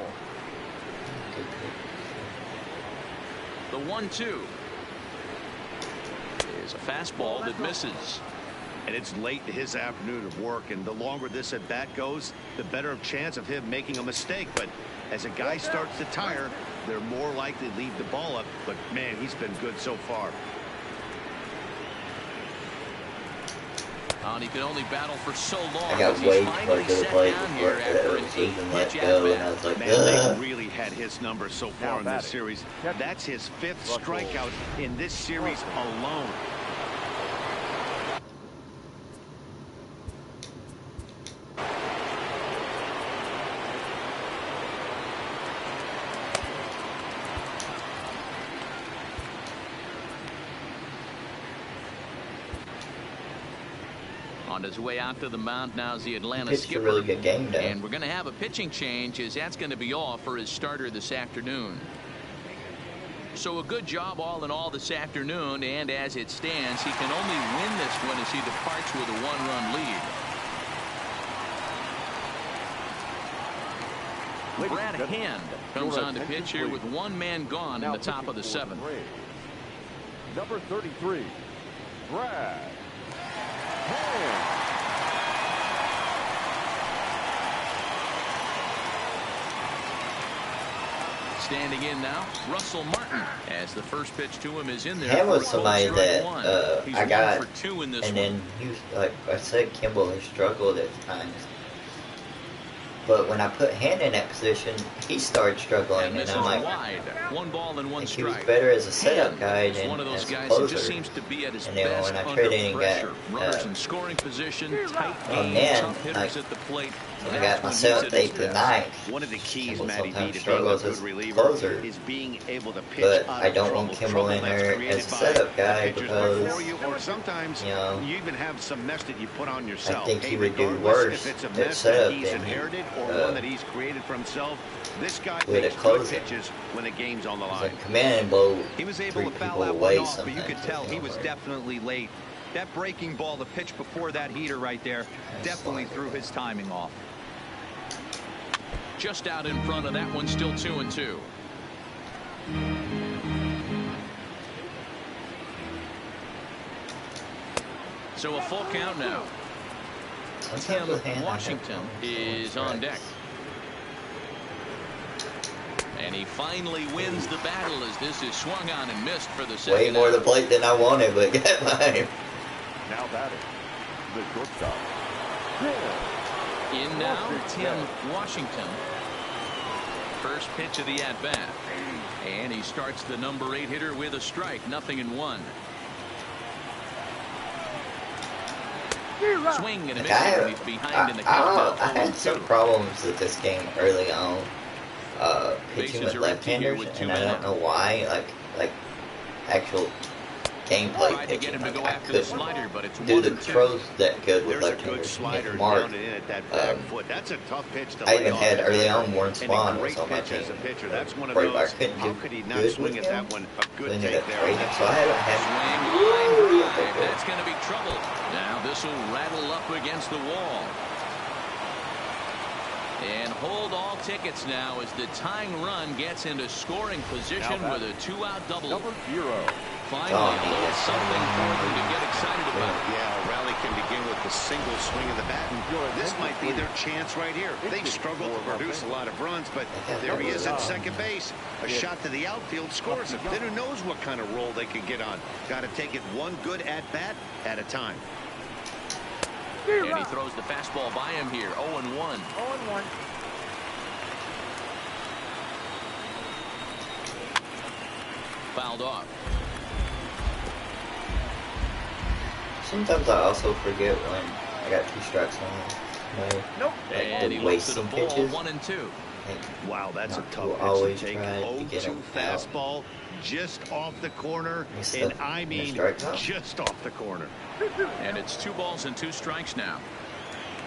Speaker 2: The 1-2 is a fastball that misses.
Speaker 4: And it's late in his afternoon of work, and the longer this at bat goes, the better chance of him making a mistake. But as a guy starts to tire, they're more likely to leave the ball up. But man, he's been good so far.
Speaker 2: And he could only battle for so long.
Speaker 1: I got way too much of the play before the season let go, and I was like,
Speaker 4: man, they really had his number so far in this series. That's his 5th strikeout in this series alone.
Speaker 2: On his way out to the mound now is the Atlanta
Speaker 1: It's
Speaker 2: skipper.
Speaker 1: a really good game, though.
Speaker 2: And we're going to have a pitching change, as that's going to be off for his starter this afternoon. So a good job all in all this afternoon, and as it stands, he can only win this one as he departs with a 1-run lead. Brad Hand comes on to pitch here with 1 man gone in the top of the 7th.
Speaker 6: Number 33, Brad.
Speaker 2: Standing in now, Russell Martin, as the first pitch to him is in there.
Speaker 1: Ham was somebody that I got,
Speaker 2: for 2 in this
Speaker 1: and
Speaker 2: one.
Speaker 1: then he was, like I said, Kimball has struggled at times. But when I put Hand in that position, he started struggling, and I'm like,
Speaker 2: wide. 1 ball and 1 strike.
Speaker 1: he was better as a setup guy than
Speaker 2: one of those
Speaker 1: as
Speaker 2: guys
Speaker 1: a closer.
Speaker 2: who just seems to be at his
Speaker 1: And then
Speaker 2: best
Speaker 1: when I
Speaker 2: under
Speaker 1: traded and
Speaker 2: pressure.
Speaker 1: got,
Speaker 2: Runners in scoring position, tight
Speaker 1: and
Speaker 2: game,
Speaker 1: then,
Speaker 2: tough hitters
Speaker 1: like,
Speaker 2: at the plate.
Speaker 1: when I got my 7th, 8th, and 9th,
Speaker 4: One of the keys,
Speaker 1: Kimball
Speaker 4: Matty B,
Speaker 1: sometimes
Speaker 4: to being a
Speaker 1: struggles
Speaker 4: good
Speaker 1: as
Speaker 4: reliever
Speaker 1: closer.
Speaker 4: is being able to pitch
Speaker 1: But
Speaker 4: out
Speaker 1: I
Speaker 4: of
Speaker 1: don't
Speaker 4: trouble.
Speaker 1: want Kimball in
Speaker 4: Trouble that's
Speaker 1: there
Speaker 4: created
Speaker 1: as a
Speaker 4: by
Speaker 1: setup guy
Speaker 4: the pitchers
Speaker 1: because,
Speaker 4: before you, or sometimes
Speaker 1: you know,
Speaker 4: you even have some mess that you put on yourself.
Speaker 1: I think he would do
Speaker 4: Regardless
Speaker 1: worse
Speaker 4: if it's a
Speaker 1: at
Speaker 4: mess
Speaker 1: setup
Speaker 4: that he's
Speaker 1: than he,
Speaker 4: inherited or one that he's created for himself. This guy
Speaker 1: with
Speaker 4: makes
Speaker 1: a
Speaker 4: good
Speaker 1: closer.
Speaker 4: pitches when the game's on the
Speaker 1: It's
Speaker 4: line.
Speaker 1: like command and blow
Speaker 3: He was able
Speaker 1: 3
Speaker 3: to foul
Speaker 1: people
Speaker 3: that
Speaker 1: away
Speaker 3: one off, but you
Speaker 1: sometimes.
Speaker 3: could tell he was definitely late. That breaking ball, the pitch before that heater right there, definitely threw his timing off.
Speaker 2: Just out in front of that one, still 2-2. So a full count now. Tim Washington is on deck. And he finally wins the battle as this is swung on and missed for the second.
Speaker 1: Way more to the plate than I wanted, but got mine.
Speaker 6: Now batting, the shortstop.
Speaker 2: In now, Tim Washington. First pitch of the at-bat. And he starts the number 8 hitter with a strike, 0-1. Swing and a miss, and he's behind in the count.
Speaker 1: I had some problems with this game early on, pitching with left-handers, and I don't know why. Like actual gameplay pitching, like I couldn't do the throws that good with left-handers. Mark,
Speaker 4: That's a tough pitch to
Speaker 1: I even had early on Warren Swan was on my team,
Speaker 4: That's one of
Speaker 1: but I
Speaker 4: those.
Speaker 1: couldn't
Speaker 4: How
Speaker 1: do
Speaker 4: could he not
Speaker 1: good
Speaker 4: swing
Speaker 1: with
Speaker 4: at
Speaker 1: him.
Speaker 4: that one? A
Speaker 1: So
Speaker 4: good
Speaker 1: I ended
Speaker 4: take
Speaker 1: up
Speaker 4: there.
Speaker 1: trading, so I haven't had.
Speaker 2: Swing, line drive. That's going to be trouble. Now this will rattle up against the wall. And hold all tickets now as the tying run gets into scoring position with a 2-out double.
Speaker 6: Number 0.
Speaker 2: Finally, a little something for them to get excited about.
Speaker 4: Yeah, a rally can begin with the single swing of the bat. This might be their chance right here. They've struggled to produce a lot of runs, but there he is at second base. A shot to the outfield scores him. Then who knows what kind of roll they can get on. Got to take it one good at-bat at a time.
Speaker 2: And he throws the fastball by him here. 0-1.
Speaker 6: 0-1.
Speaker 2: Fouled off.
Speaker 1: Sometimes I also forget when I got 2 strikes on me.
Speaker 6: Nope.
Speaker 2: And he looks at a ball, 1-2.
Speaker 4: Wow, that's a tough pitch
Speaker 1: always
Speaker 4: to take.
Speaker 1: try to
Speaker 4: 0-2
Speaker 1: get him out.
Speaker 4: fastball just off the corner,
Speaker 1: He
Speaker 4: and
Speaker 1: stepped
Speaker 4: I
Speaker 1: in the
Speaker 4: mean
Speaker 1: strike zone.
Speaker 4: just off the corner.
Speaker 2: And it's 2 balls and 2 strikes now.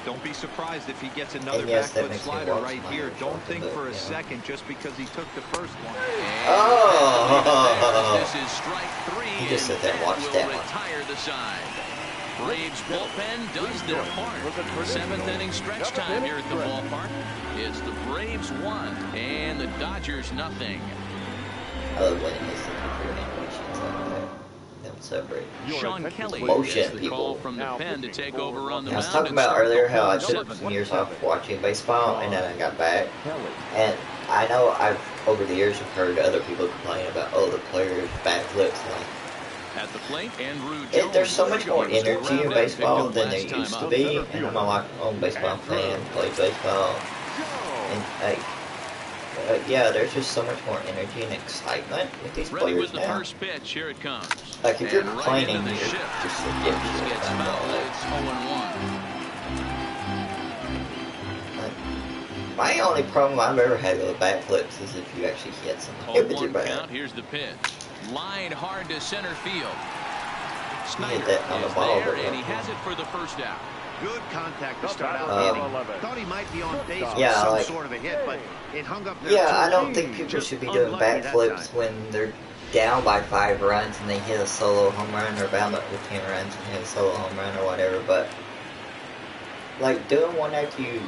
Speaker 3: Don't be surprised if he gets another
Speaker 1: And yes, that
Speaker 3: back foot
Speaker 1: makes me
Speaker 3: slider
Speaker 1: watch
Speaker 3: right
Speaker 1: my
Speaker 3: here. Don't
Speaker 1: shot,
Speaker 3: think
Speaker 1: but,
Speaker 3: for a
Speaker 1: yeah.
Speaker 3: second just because he took the first one.
Speaker 1: Oh!
Speaker 2: This is strike 3.
Speaker 1: You just sit there and watch
Speaker 2: will
Speaker 1: that one.
Speaker 2: retire the side. Braves bullpen does their part. 7th inning stretch time here at the ballpark. It's the Braves 1 and the Dodgers 0.
Speaker 1: I love when it makes the animations like that. Them separate.
Speaker 2: Sean Kelly
Speaker 1: Motion
Speaker 2: gets the call
Speaker 1: people.
Speaker 2: from the pen to take over on the
Speaker 1: I was
Speaker 2: mound.
Speaker 1: talking
Speaker 2: and
Speaker 1: about
Speaker 2: start
Speaker 1: earlier
Speaker 2: the
Speaker 1: how I
Speaker 2: whole
Speaker 1: took
Speaker 2: 7th.
Speaker 1: some years off watching baseball, and then I got back. And I know I've over the years have heard other people complain about, oh, the players' backflips. Like,
Speaker 2: At the plate, Andrew Jones.
Speaker 1: There's so much more energy in baseball than there used to be, and I'm a baseball fan, play baseball, and yeah, there's just so much more energy and excitement with these
Speaker 2: Ready
Speaker 1: players
Speaker 2: with the
Speaker 1: now.
Speaker 2: first pitch, here it comes.
Speaker 1: Like if you're
Speaker 2: And
Speaker 1: complaining,
Speaker 2: right
Speaker 1: you're
Speaker 2: into the
Speaker 1: just
Speaker 2: shift.
Speaker 1: a dipshit.
Speaker 2: Gets fouled, it's 0-1.
Speaker 1: My only problem I've ever had with bat flips is if you actually hit somebody with your
Speaker 2: 0-1
Speaker 1: bat.
Speaker 2: count. Here's the pitch. Line hard to center field. Snyder
Speaker 1: that on the
Speaker 2: is
Speaker 1: ball,
Speaker 2: there,
Speaker 1: but
Speaker 2: and he has it for the first out.
Speaker 4: Good contact to start out the inning. Thought he might be on base for some sort of a hit, but it hung up there.
Speaker 1: Yeah, I don't think people should be doing bat flips when they're down by 5 runs and they hit a solo home run, or bound up with 10 runs and hit a solo home run or whatever. But like doing one after you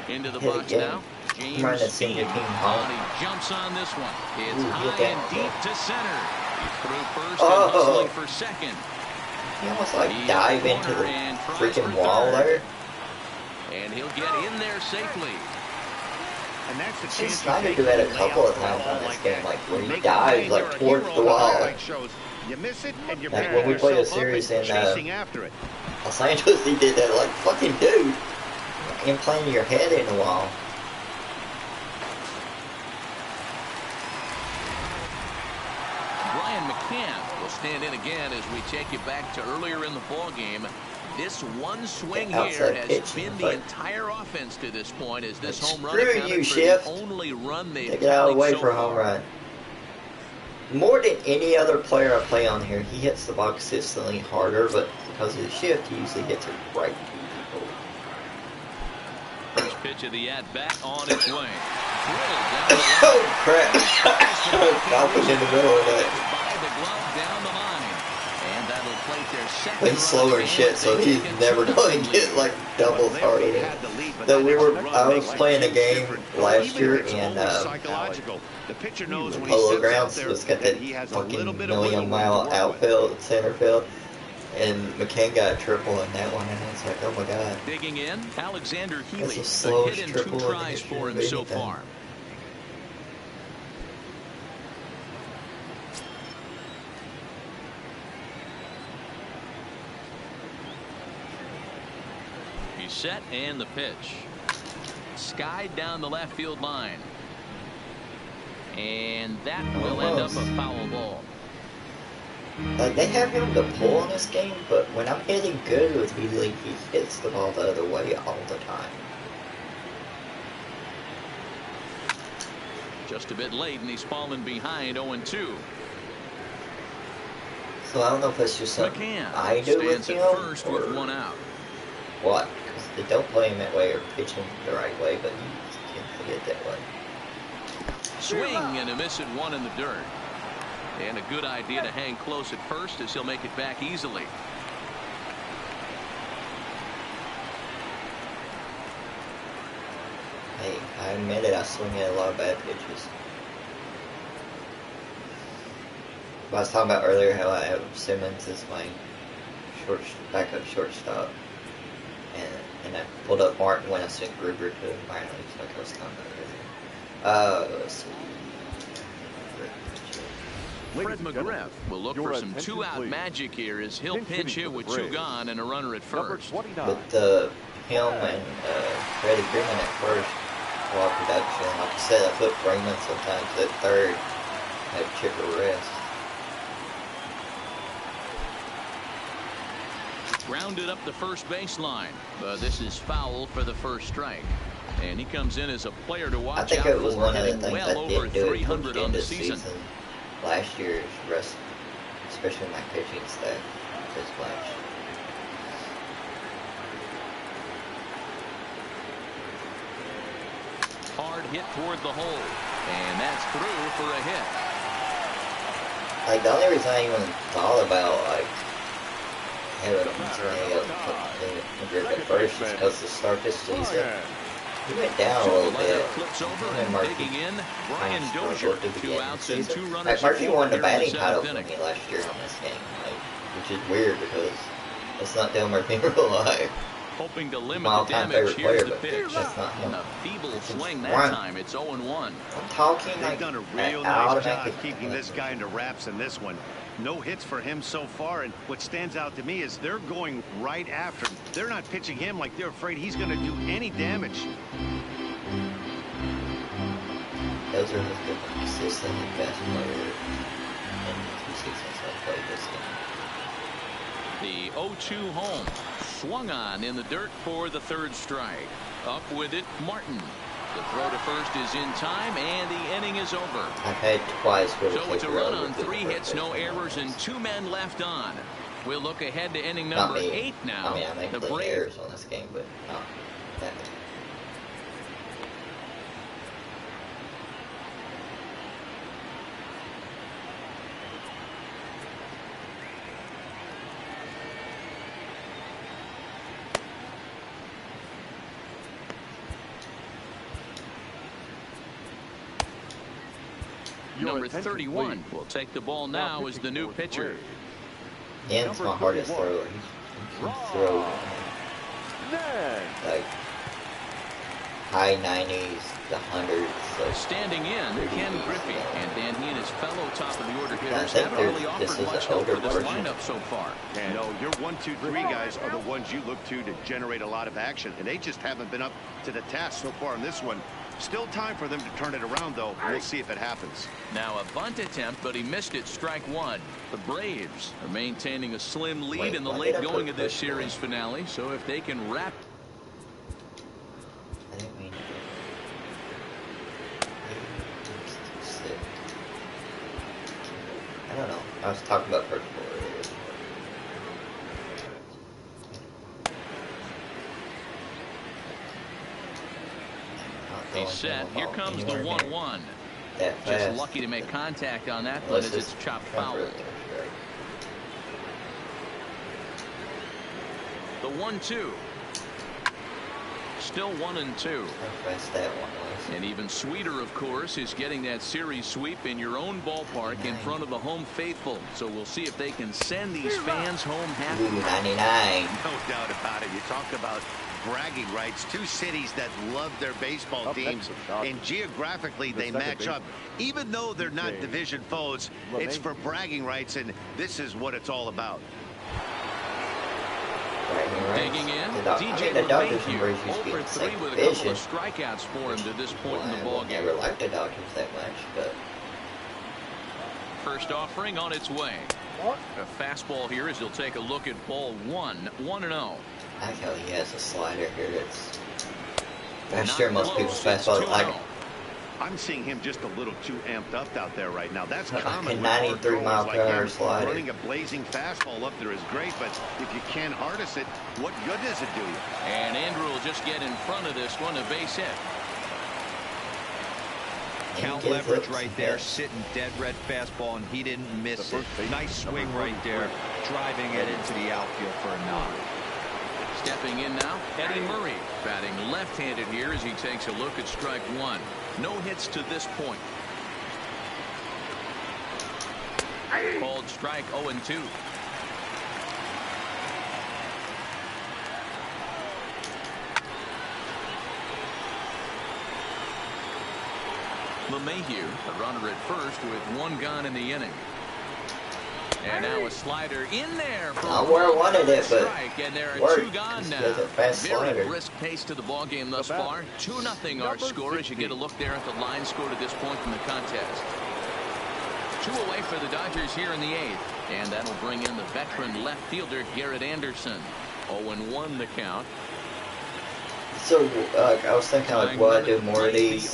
Speaker 2: into the
Speaker 1: hit
Speaker 2: box
Speaker 1: again,
Speaker 2: now. James
Speaker 1: run that send your team home.
Speaker 2: He jumps on this one. It's
Speaker 1: Ooh,
Speaker 2: high and deep to center. He threw first
Speaker 1: and
Speaker 2: hustling for second.
Speaker 1: He almost like dive into the freaking wall there.
Speaker 2: And he'll get in there safely.
Speaker 4: And that's the
Speaker 1: She's
Speaker 4: chance
Speaker 1: trying to do that a couple of times on this game, like where he dives like towards the wall.
Speaker 4: You miss it and you're
Speaker 1: Like when we played a series in
Speaker 4: after it.
Speaker 1: Los Angeles, he did that. Like fucking dude, implanting your head in the wall.
Speaker 2: Brian McCann will stand in again as we take you back to earlier in the ball game. This one swing here has been the entire offense to this point, as this home run accounted for the only run they've
Speaker 1: Take it out of the way
Speaker 2: so
Speaker 1: for a home run. More than any other player I play on here, he hits the ball consistently harder, but because of the shift, he usually hits it right to people.
Speaker 2: First pitch of the at-bat on its way.
Speaker 1: Oh, crap. Falcon in the middle of that. He's slower than shit, so he's never going to get like double targeting. I was playing a game last year in Polo Grounds. It's got that fucking million-mile outfield, center field, and McCann got a triple in that one, and I was like, oh my god.
Speaker 2: Digging in, Alexander Healy,
Speaker 1: that's the slowest
Speaker 2: a hit in
Speaker 1: triple
Speaker 2: 2 tries for him so far. Set and the pitch. Skied down the left field line. And that will end up a foul ball.
Speaker 1: Like they have him to pull in this game, but when I'm hitting good with Healy, he hits the ball the other way all the time.
Speaker 2: Just a bit late, and he's fallen behind 0-2.
Speaker 1: So I don't know if it's just something
Speaker 2: McCann
Speaker 1: I do with him,
Speaker 2: first
Speaker 1: or
Speaker 2: with 1 out.
Speaker 1: What? Because they don't play him that way or pitch him the right way, but you can't hit that way.
Speaker 2: Swing and a miss at 1 in the dirt. And a good idea to hang close at first, as he'll make it back easily.
Speaker 1: Hey, I admit it, I swing at a lot of bad pitches. I was talking about earlier how I have Simmons as my backup shortstop. And I pulled up Martin when I sent Gruber to minor leagues, like I was talking about earlier. Let's see.
Speaker 2: Fred McGriff will look for some 2-out magic here, as he'll pinch hit with 2 gone and a runner at first.
Speaker 1: With him and Freddie Freeman at first, a lot of production. Like I said, I put Freeman sometimes at third, have Chipper rest.
Speaker 2: Grounded up the first baseline, but this is foul for the first strike. And he comes in as a player to watch out for.
Speaker 1: I think it was one of the things
Speaker 2: well
Speaker 1: I didn't do at the end of the
Speaker 2: season.
Speaker 1: Last year's rest, especially my pitching staff, this last.
Speaker 2: Hard hit toward the hole, and that's through for a hit.
Speaker 1: Like the only reason I even thought about like having him at first is because to start this season, he went down a little bit. And Murphy
Speaker 2: Brian Dozier, 2 outs and 2 runners.
Speaker 1: Like Murphy won the batting title for me last year on this game, like, which is weird because it's not Dale Murphy in real life.
Speaker 2: Hoping to limit
Speaker 1: my
Speaker 2: the damage. Here's the
Speaker 1: pitch. That's not him.
Speaker 2: A feeble swing that time. It's 0-1.
Speaker 1: I'm talking
Speaker 4: They've
Speaker 1: like
Speaker 4: done a real nice job keeping this guy into wraps in this one. No hits for him so far, and what stands out to me is they're going right after him. They're not pitching him like they're afraid he's going to do any damage.
Speaker 1: Those are the consistent best player in 2 seasons I played this game.
Speaker 7: The 0-2 home. Swung on in the dirt for the 3rd strike. Up with it, Martin. The throw to first is in time, and the inning is over.
Speaker 1: I've had twice where
Speaker 7: so it's a run on 3 hits, no errors, and 2 men left on. We'll look ahead to inning number 8 now.
Speaker 1: I mean, I make the errors on this game, but not that many.
Speaker 7: Number 31 will take the ball now as the new pitcher.
Speaker 1: Ian's my hardest thrower. He can throw like high 90s, the hundreds. Like
Speaker 7: standing in, Ken Griffey, and he and his fellow top of the order hitters haven't really offered much help for this lineup so far.
Speaker 4: And no, your 1, 2, 3 guys are the ones you look to generate a lot of action, and they just haven't been up to the task so far in this one. Still time for them to turn it around, though. We'll see if it happens.
Speaker 7: Now a bunt attempt, but he missed it. Strike 1. The Braves are maintaining a slim lead in the late going of this series finale. So if they can wrap.
Speaker 1: I don't know. I was talking about purple earlier.
Speaker 7: He's set. Here comes the 1-1. Just lucky to make contact on that one as it's chopped foul. The 1-2. Still 1-2. And even sweeter, of course, is getting that series sweep in your own ballpark in front of the home faithful. So we'll see if they can send these fans home happy.
Speaker 1: 99.
Speaker 4: No doubt about it. You talk about bragging rights. 2 cities that love their baseball teams, and geographically they match up. Even though they're not division foes, it's for bragging rights, and this is what it's all about.
Speaker 7: Digging in, DJ LeMahieu, 0-for-3 with a couple of strikeouts for him to this point in the ballgame.
Speaker 1: I never liked the Dodgers that much, but
Speaker 7: first offering on its way. A fastball here as he'll take a look at ball 1, 1-0.
Speaker 1: I like how he has a slider here. It's I'm sure most people's fastball like.
Speaker 4: I'm seeing him just a little too amped up out there right now. That's
Speaker 1: Like
Speaker 4: common.
Speaker 1: a 93 mile per hour slider.
Speaker 4: Running a blazing fastball up there is great, but if you can't harness it, what good does it do you?
Speaker 7: And Andrew will just get in front of this one, a base hit.
Speaker 3: Count leverage right there, sitting dead red fastball, and he didn't miss it. Nice swing right there, driving it into the outfield for a knock.
Speaker 7: Stepping in now, Eddie Murray, batting left-handed here as he takes a look at strike 1. No hits to this point. Called strike 0-2. LeMahieu, a runner at first with 1 gone in the inning. And now a slider in there for
Speaker 1: not where I wanted it, but
Speaker 7: and there are 2 gone now.
Speaker 1: Very
Speaker 7: brisk pace to the ball game thus far. 2-0 our score as you get a look there at the line score to this point in the contest. 2 away for the Dodgers here in the 8th, and that'll bring in the veteran left fielder Garrett Anderson. 0-1 the count.
Speaker 1: So I was thinking, like, will I do more of these?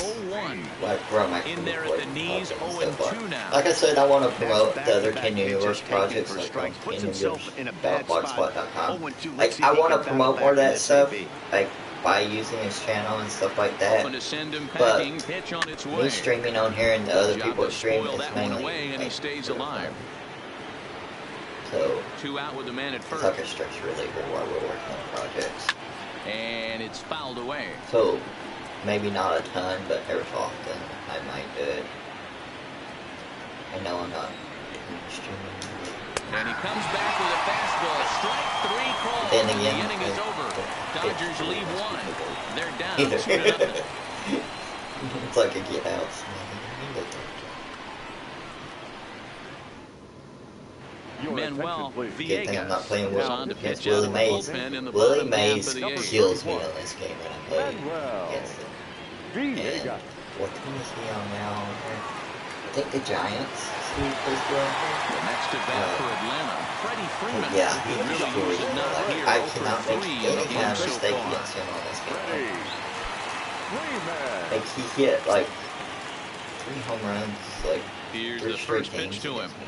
Speaker 1: Like, where am I
Speaker 7: in there at the knees, 0-2 now.
Speaker 1: Like I said, I want to promote the other Ken Universe projects, like on KenUniverse.blogspot.com. Like, I want to promote more of that stuff, like by using his channel and stuff like that. But me streaming on here and the other people stream is mainly
Speaker 7: and he stays alive.
Speaker 1: So
Speaker 7: 2 out with the man at first.
Speaker 1: It's like a stretch reliever while we're working on projects.
Speaker 7: And it's fouled away.
Speaker 1: So maybe not a ton, but every so often I might do it. I know I'm not streaming.
Speaker 7: And he comes back with a fastball. Strike 3 call.
Speaker 1: Then again,
Speaker 7: the inning is over. Dodgers lead 1. They're down 2-0.
Speaker 1: It's like a get out.
Speaker 7: Manuel
Speaker 1: Good thing I'm not
Speaker 7: Villegas
Speaker 1: playing
Speaker 7: was on to
Speaker 1: against
Speaker 7: pitch out
Speaker 1: Willie
Speaker 7: of the
Speaker 1: Mays.
Speaker 7: bullpen in the
Speaker 1: Willie
Speaker 7: bottom half
Speaker 1: Mays
Speaker 7: of the eighth.
Speaker 1: kills me in this game when I play against him.
Speaker 6: Villegas.
Speaker 1: And what team is he on now? I think the Giants. Is he supposed to be on here?
Speaker 7: The next at bat for Atlanta, Freddie Freeman.
Speaker 1: Yeah,
Speaker 7: He
Speaker 1: he's
Speaker 7: really
Speaker 1: destroyed.
Speaker 7: uses not
Speaker 1: Like,
Speaker 7: here
Speaker 1: I
Speaker 7: over
Speaker 1: cannot make
Speaker 7: 3 in
Speaker 1: any
Speaker 7: the
Speaker 1: kind
Speaker 7: game
Speaker 1: of
Speaker 7: so
Speaker 1: mistake
Speaker 7: far.
Speaker 1: against him on this game.
Speaker 6: Freeman.
Speaker 1: Like, he hit like 3 home runs, like
Speaker 7: Here's
Speaker 1: 3
Speaker 7: the
Speaker 1: straight
Speaker 7: first pitch
Speaker 1: games
Speaker 7: to him.
Speaker 1: against me.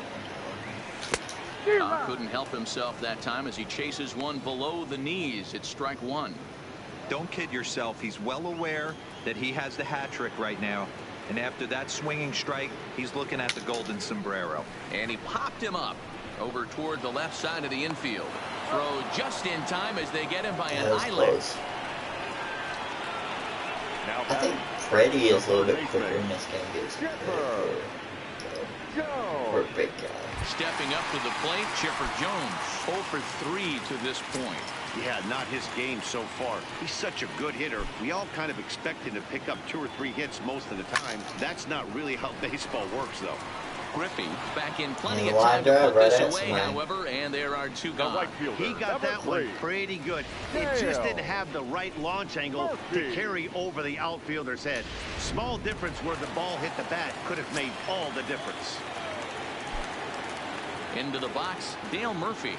Speaker 7: Couldn't help himself that time as he chases one below the knees. It's strike 1.
Speaker 3: Don't kid yourself. He's well aware that he has the hat trick right now. And after that swinging strike, he's looking at the golden sombrero.
Speaker 7: And he popped him up over toward the left side of the infield. Throw just in time as they get him by an eyelid.
Speaker 1: Close. I think Freddie is a little bit quicker in this game. For a big guy.
Speaker 7: Stepping up to the plate, Chipper Jones, 0 for 3 to this point.
Speaker 4: Yeah, not his game so far. He's such a good hitter. We all kind of expect him to pick up 2 or 3 hits most of the time. That's not really how baseball works, though.
Speaker 7: Griffey back in plenty of
Speaker 1: Line
Speaker 7: time to
Speaker 1: drive
Speaker 7: put this
Speaker 1: right
Speaker 7: away,
Speaker 1: at
Speaker 7: however, and there are 2 gone.
Speaker 4: He got that one pretty good. It just didn't have the right launch angle to carry over the outfielder's head. Small difference where the ball hit the bat could have made all the difference.
Speaker 7: Into the box, Dale Murphy.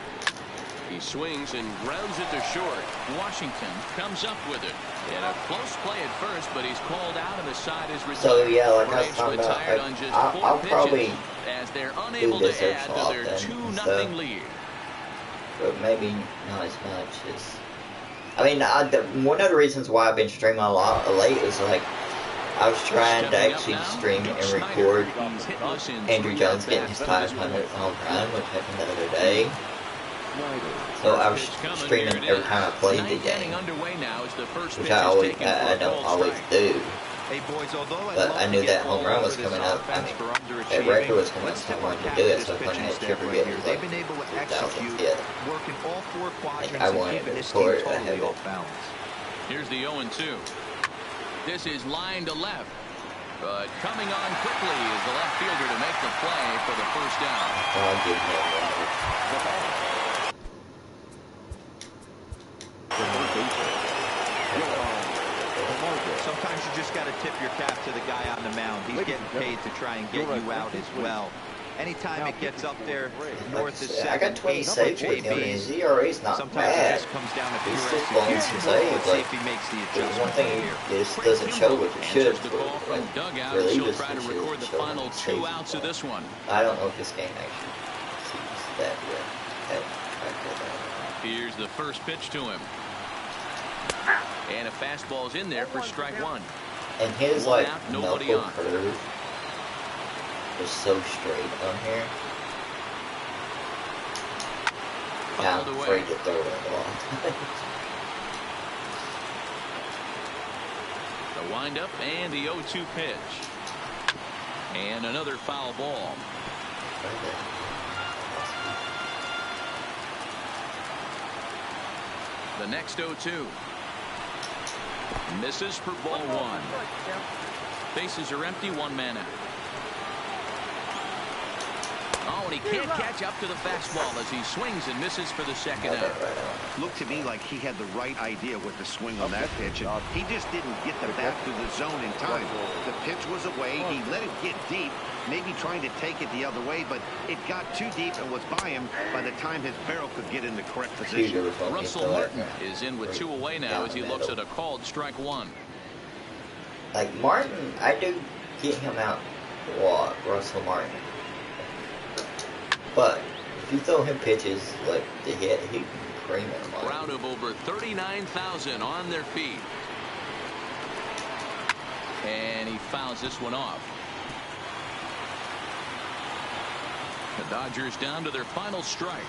Speaker 7: He swings and grounds it to short. Washington comes up with it. And a close play at first, but he's called out and the side is retired.
Speaker 1: So yeah, like I was
Speaker 7: Braves
Speaker 1: talking about,
Speaker 7: retired on just 4
Speaker 1: I'll
Speaker 7: pitches
Speaker 1: probably
Speaker 7: as they're unable to add to their 2-0 lead.
Speaker 1: But maybe not as much as. I mean, one of the reasons why I've been streaming a lot late is like I was trying to actually stream and record Andrew Jones getting his 500th home run, which happened the other day. So I was streaming every time I played the game, which I don't always do. But I knew that home run was coming up. I mean, that record was coming up, so I wanted to do it. So I wanted to Chipper get his like 2,000th hit. Like, I wanted to record it. I have it.
Speaker 7: Here's the 0-2. This is line to left, but coming on quickly is the left fielder to make the play for the first down.
Speaker 1: I'll give him
Speaker 3: Sometimes you just got to tip your cap to the guy on the mound. He's getting paid to try and get you out as well. Anytime it gets up there north of 7,
Speaker 1: I got 20 saves with him, and his ERA's not
Speaker 3: sometimes
Speaker 1: bad.
Speaker 3: it just comes down to
Speaker 1: He's
Speaker 3: pure
Speaker 1: just blowing some
Speaker 3: execution.
Speaker 1: saves.
Speaker 3: Let's see
Speaker 1: Like,
Speaker 3: if he makes the
Speaker 1: there's one
Speaker 3: adjustment
Speaker 1: thing
Speaker 3: here.
Speaker 1: this doesn't show, which it should.
Speaker 7: Answers the call from
Speaker 1: Like,
Speaker 7: dugout as he'll
Speaker 1: relievers
Speaker 7: try to
Speaker 1: should
Speaker 7: record the
Speaker 1: show
Speaker 7: final 2
Speaker 1: saves
Speaker 7: outs of this one.
Speaker 1: I don't know if this game actually sees that yet.
Speaker 7: Here's the first pitch to him. And a fastball's in there for strike 1.
Speaker 1: And his
Speaker 7: One
Speaker 1: like
Speaker 7: out, nobody
Speaker 1: knuckle
Speaker 7: on.
Speaker 1: curve is so straight on here. Yeah, I'm
Speaker 7: Fouled away.
Speaker 1: afraid to throw that ball.
Speaker 7: The windup and the 0-2 pitch. And another foul ball. The next 0-2. Misses for ball 1. Bases are empty, 1 man out. Oh, and he can't catch up to the fastball as he swings and misses for the second out.
Speaker 4: Looked to me like he had the right idea with the swing on that pitch, and he just didn't get the bat to the zone in time. The pitch was away. He let it get deep, maybe trying to take it the other way, but it got too deep and was by him by the time his barrel could get in the correct position.
Speaker 7: Russell Martin is in with 2 away now as he looks at a called strike 1.
Speaker 1: Like Martin, I do get him out a lot, Russell Martin. But if you throw him pitches like to hit, he can cream them.
Speaker 7: Crowd of over 39,000 on their feet. And he fouls this one off. The Dodgers down to their final strike.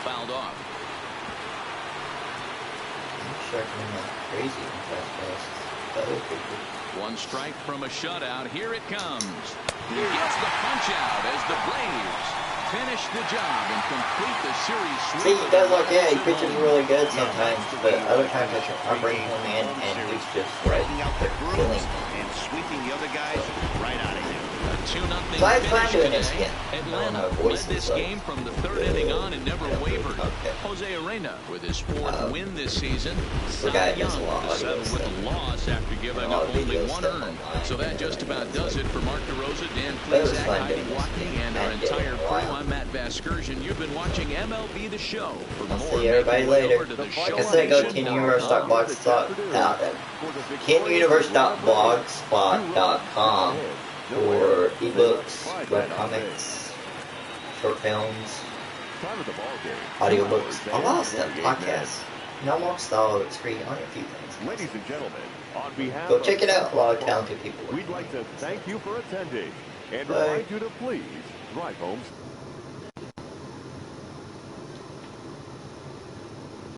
Speaker 7: Fouled off.
Speaker 1: I'm striking him like crazy in fastballs.
Speaker 7: One strike from a shutout. Here it comes. He gets the punch out as the Braves finish the job and complete the series sweep.
Speaker 1: See, he does like, yeah, he pitches really good sometimes, but other times I bring him in and he's just right,
Speaker 4: Out the
Speaker 1: killing
Speaker 4: and sweeping the other guys right out of him.
Speaker 1: So I plan doing this again.
Speaker 7: Atlanta led this game from the third inning on and never wavered. Jose Arena with his fourth win this season. Cy Young to settle with a loss after giving up only one earned. So that just about does it for Mark DeRosa, Dan Plesac, Heidi Watney, and our entire crew. I'm Matt Vasgersian. You've been watching MLB The Show. For more,
Speaker 1: see everybody later. Like I said, go to KenUniverse.blogspot.com for ebooks, webcomics, short films, audiobooks, a lot of stuff, podcasts. Almost all of it's free, only a few things.
Speaker 6: Ladies and gentlemen, on behalf
Speaker 1: go check it out, a lot of talented people.
Speaker 6: We'd like to thank you for attending and remind you to please drive home.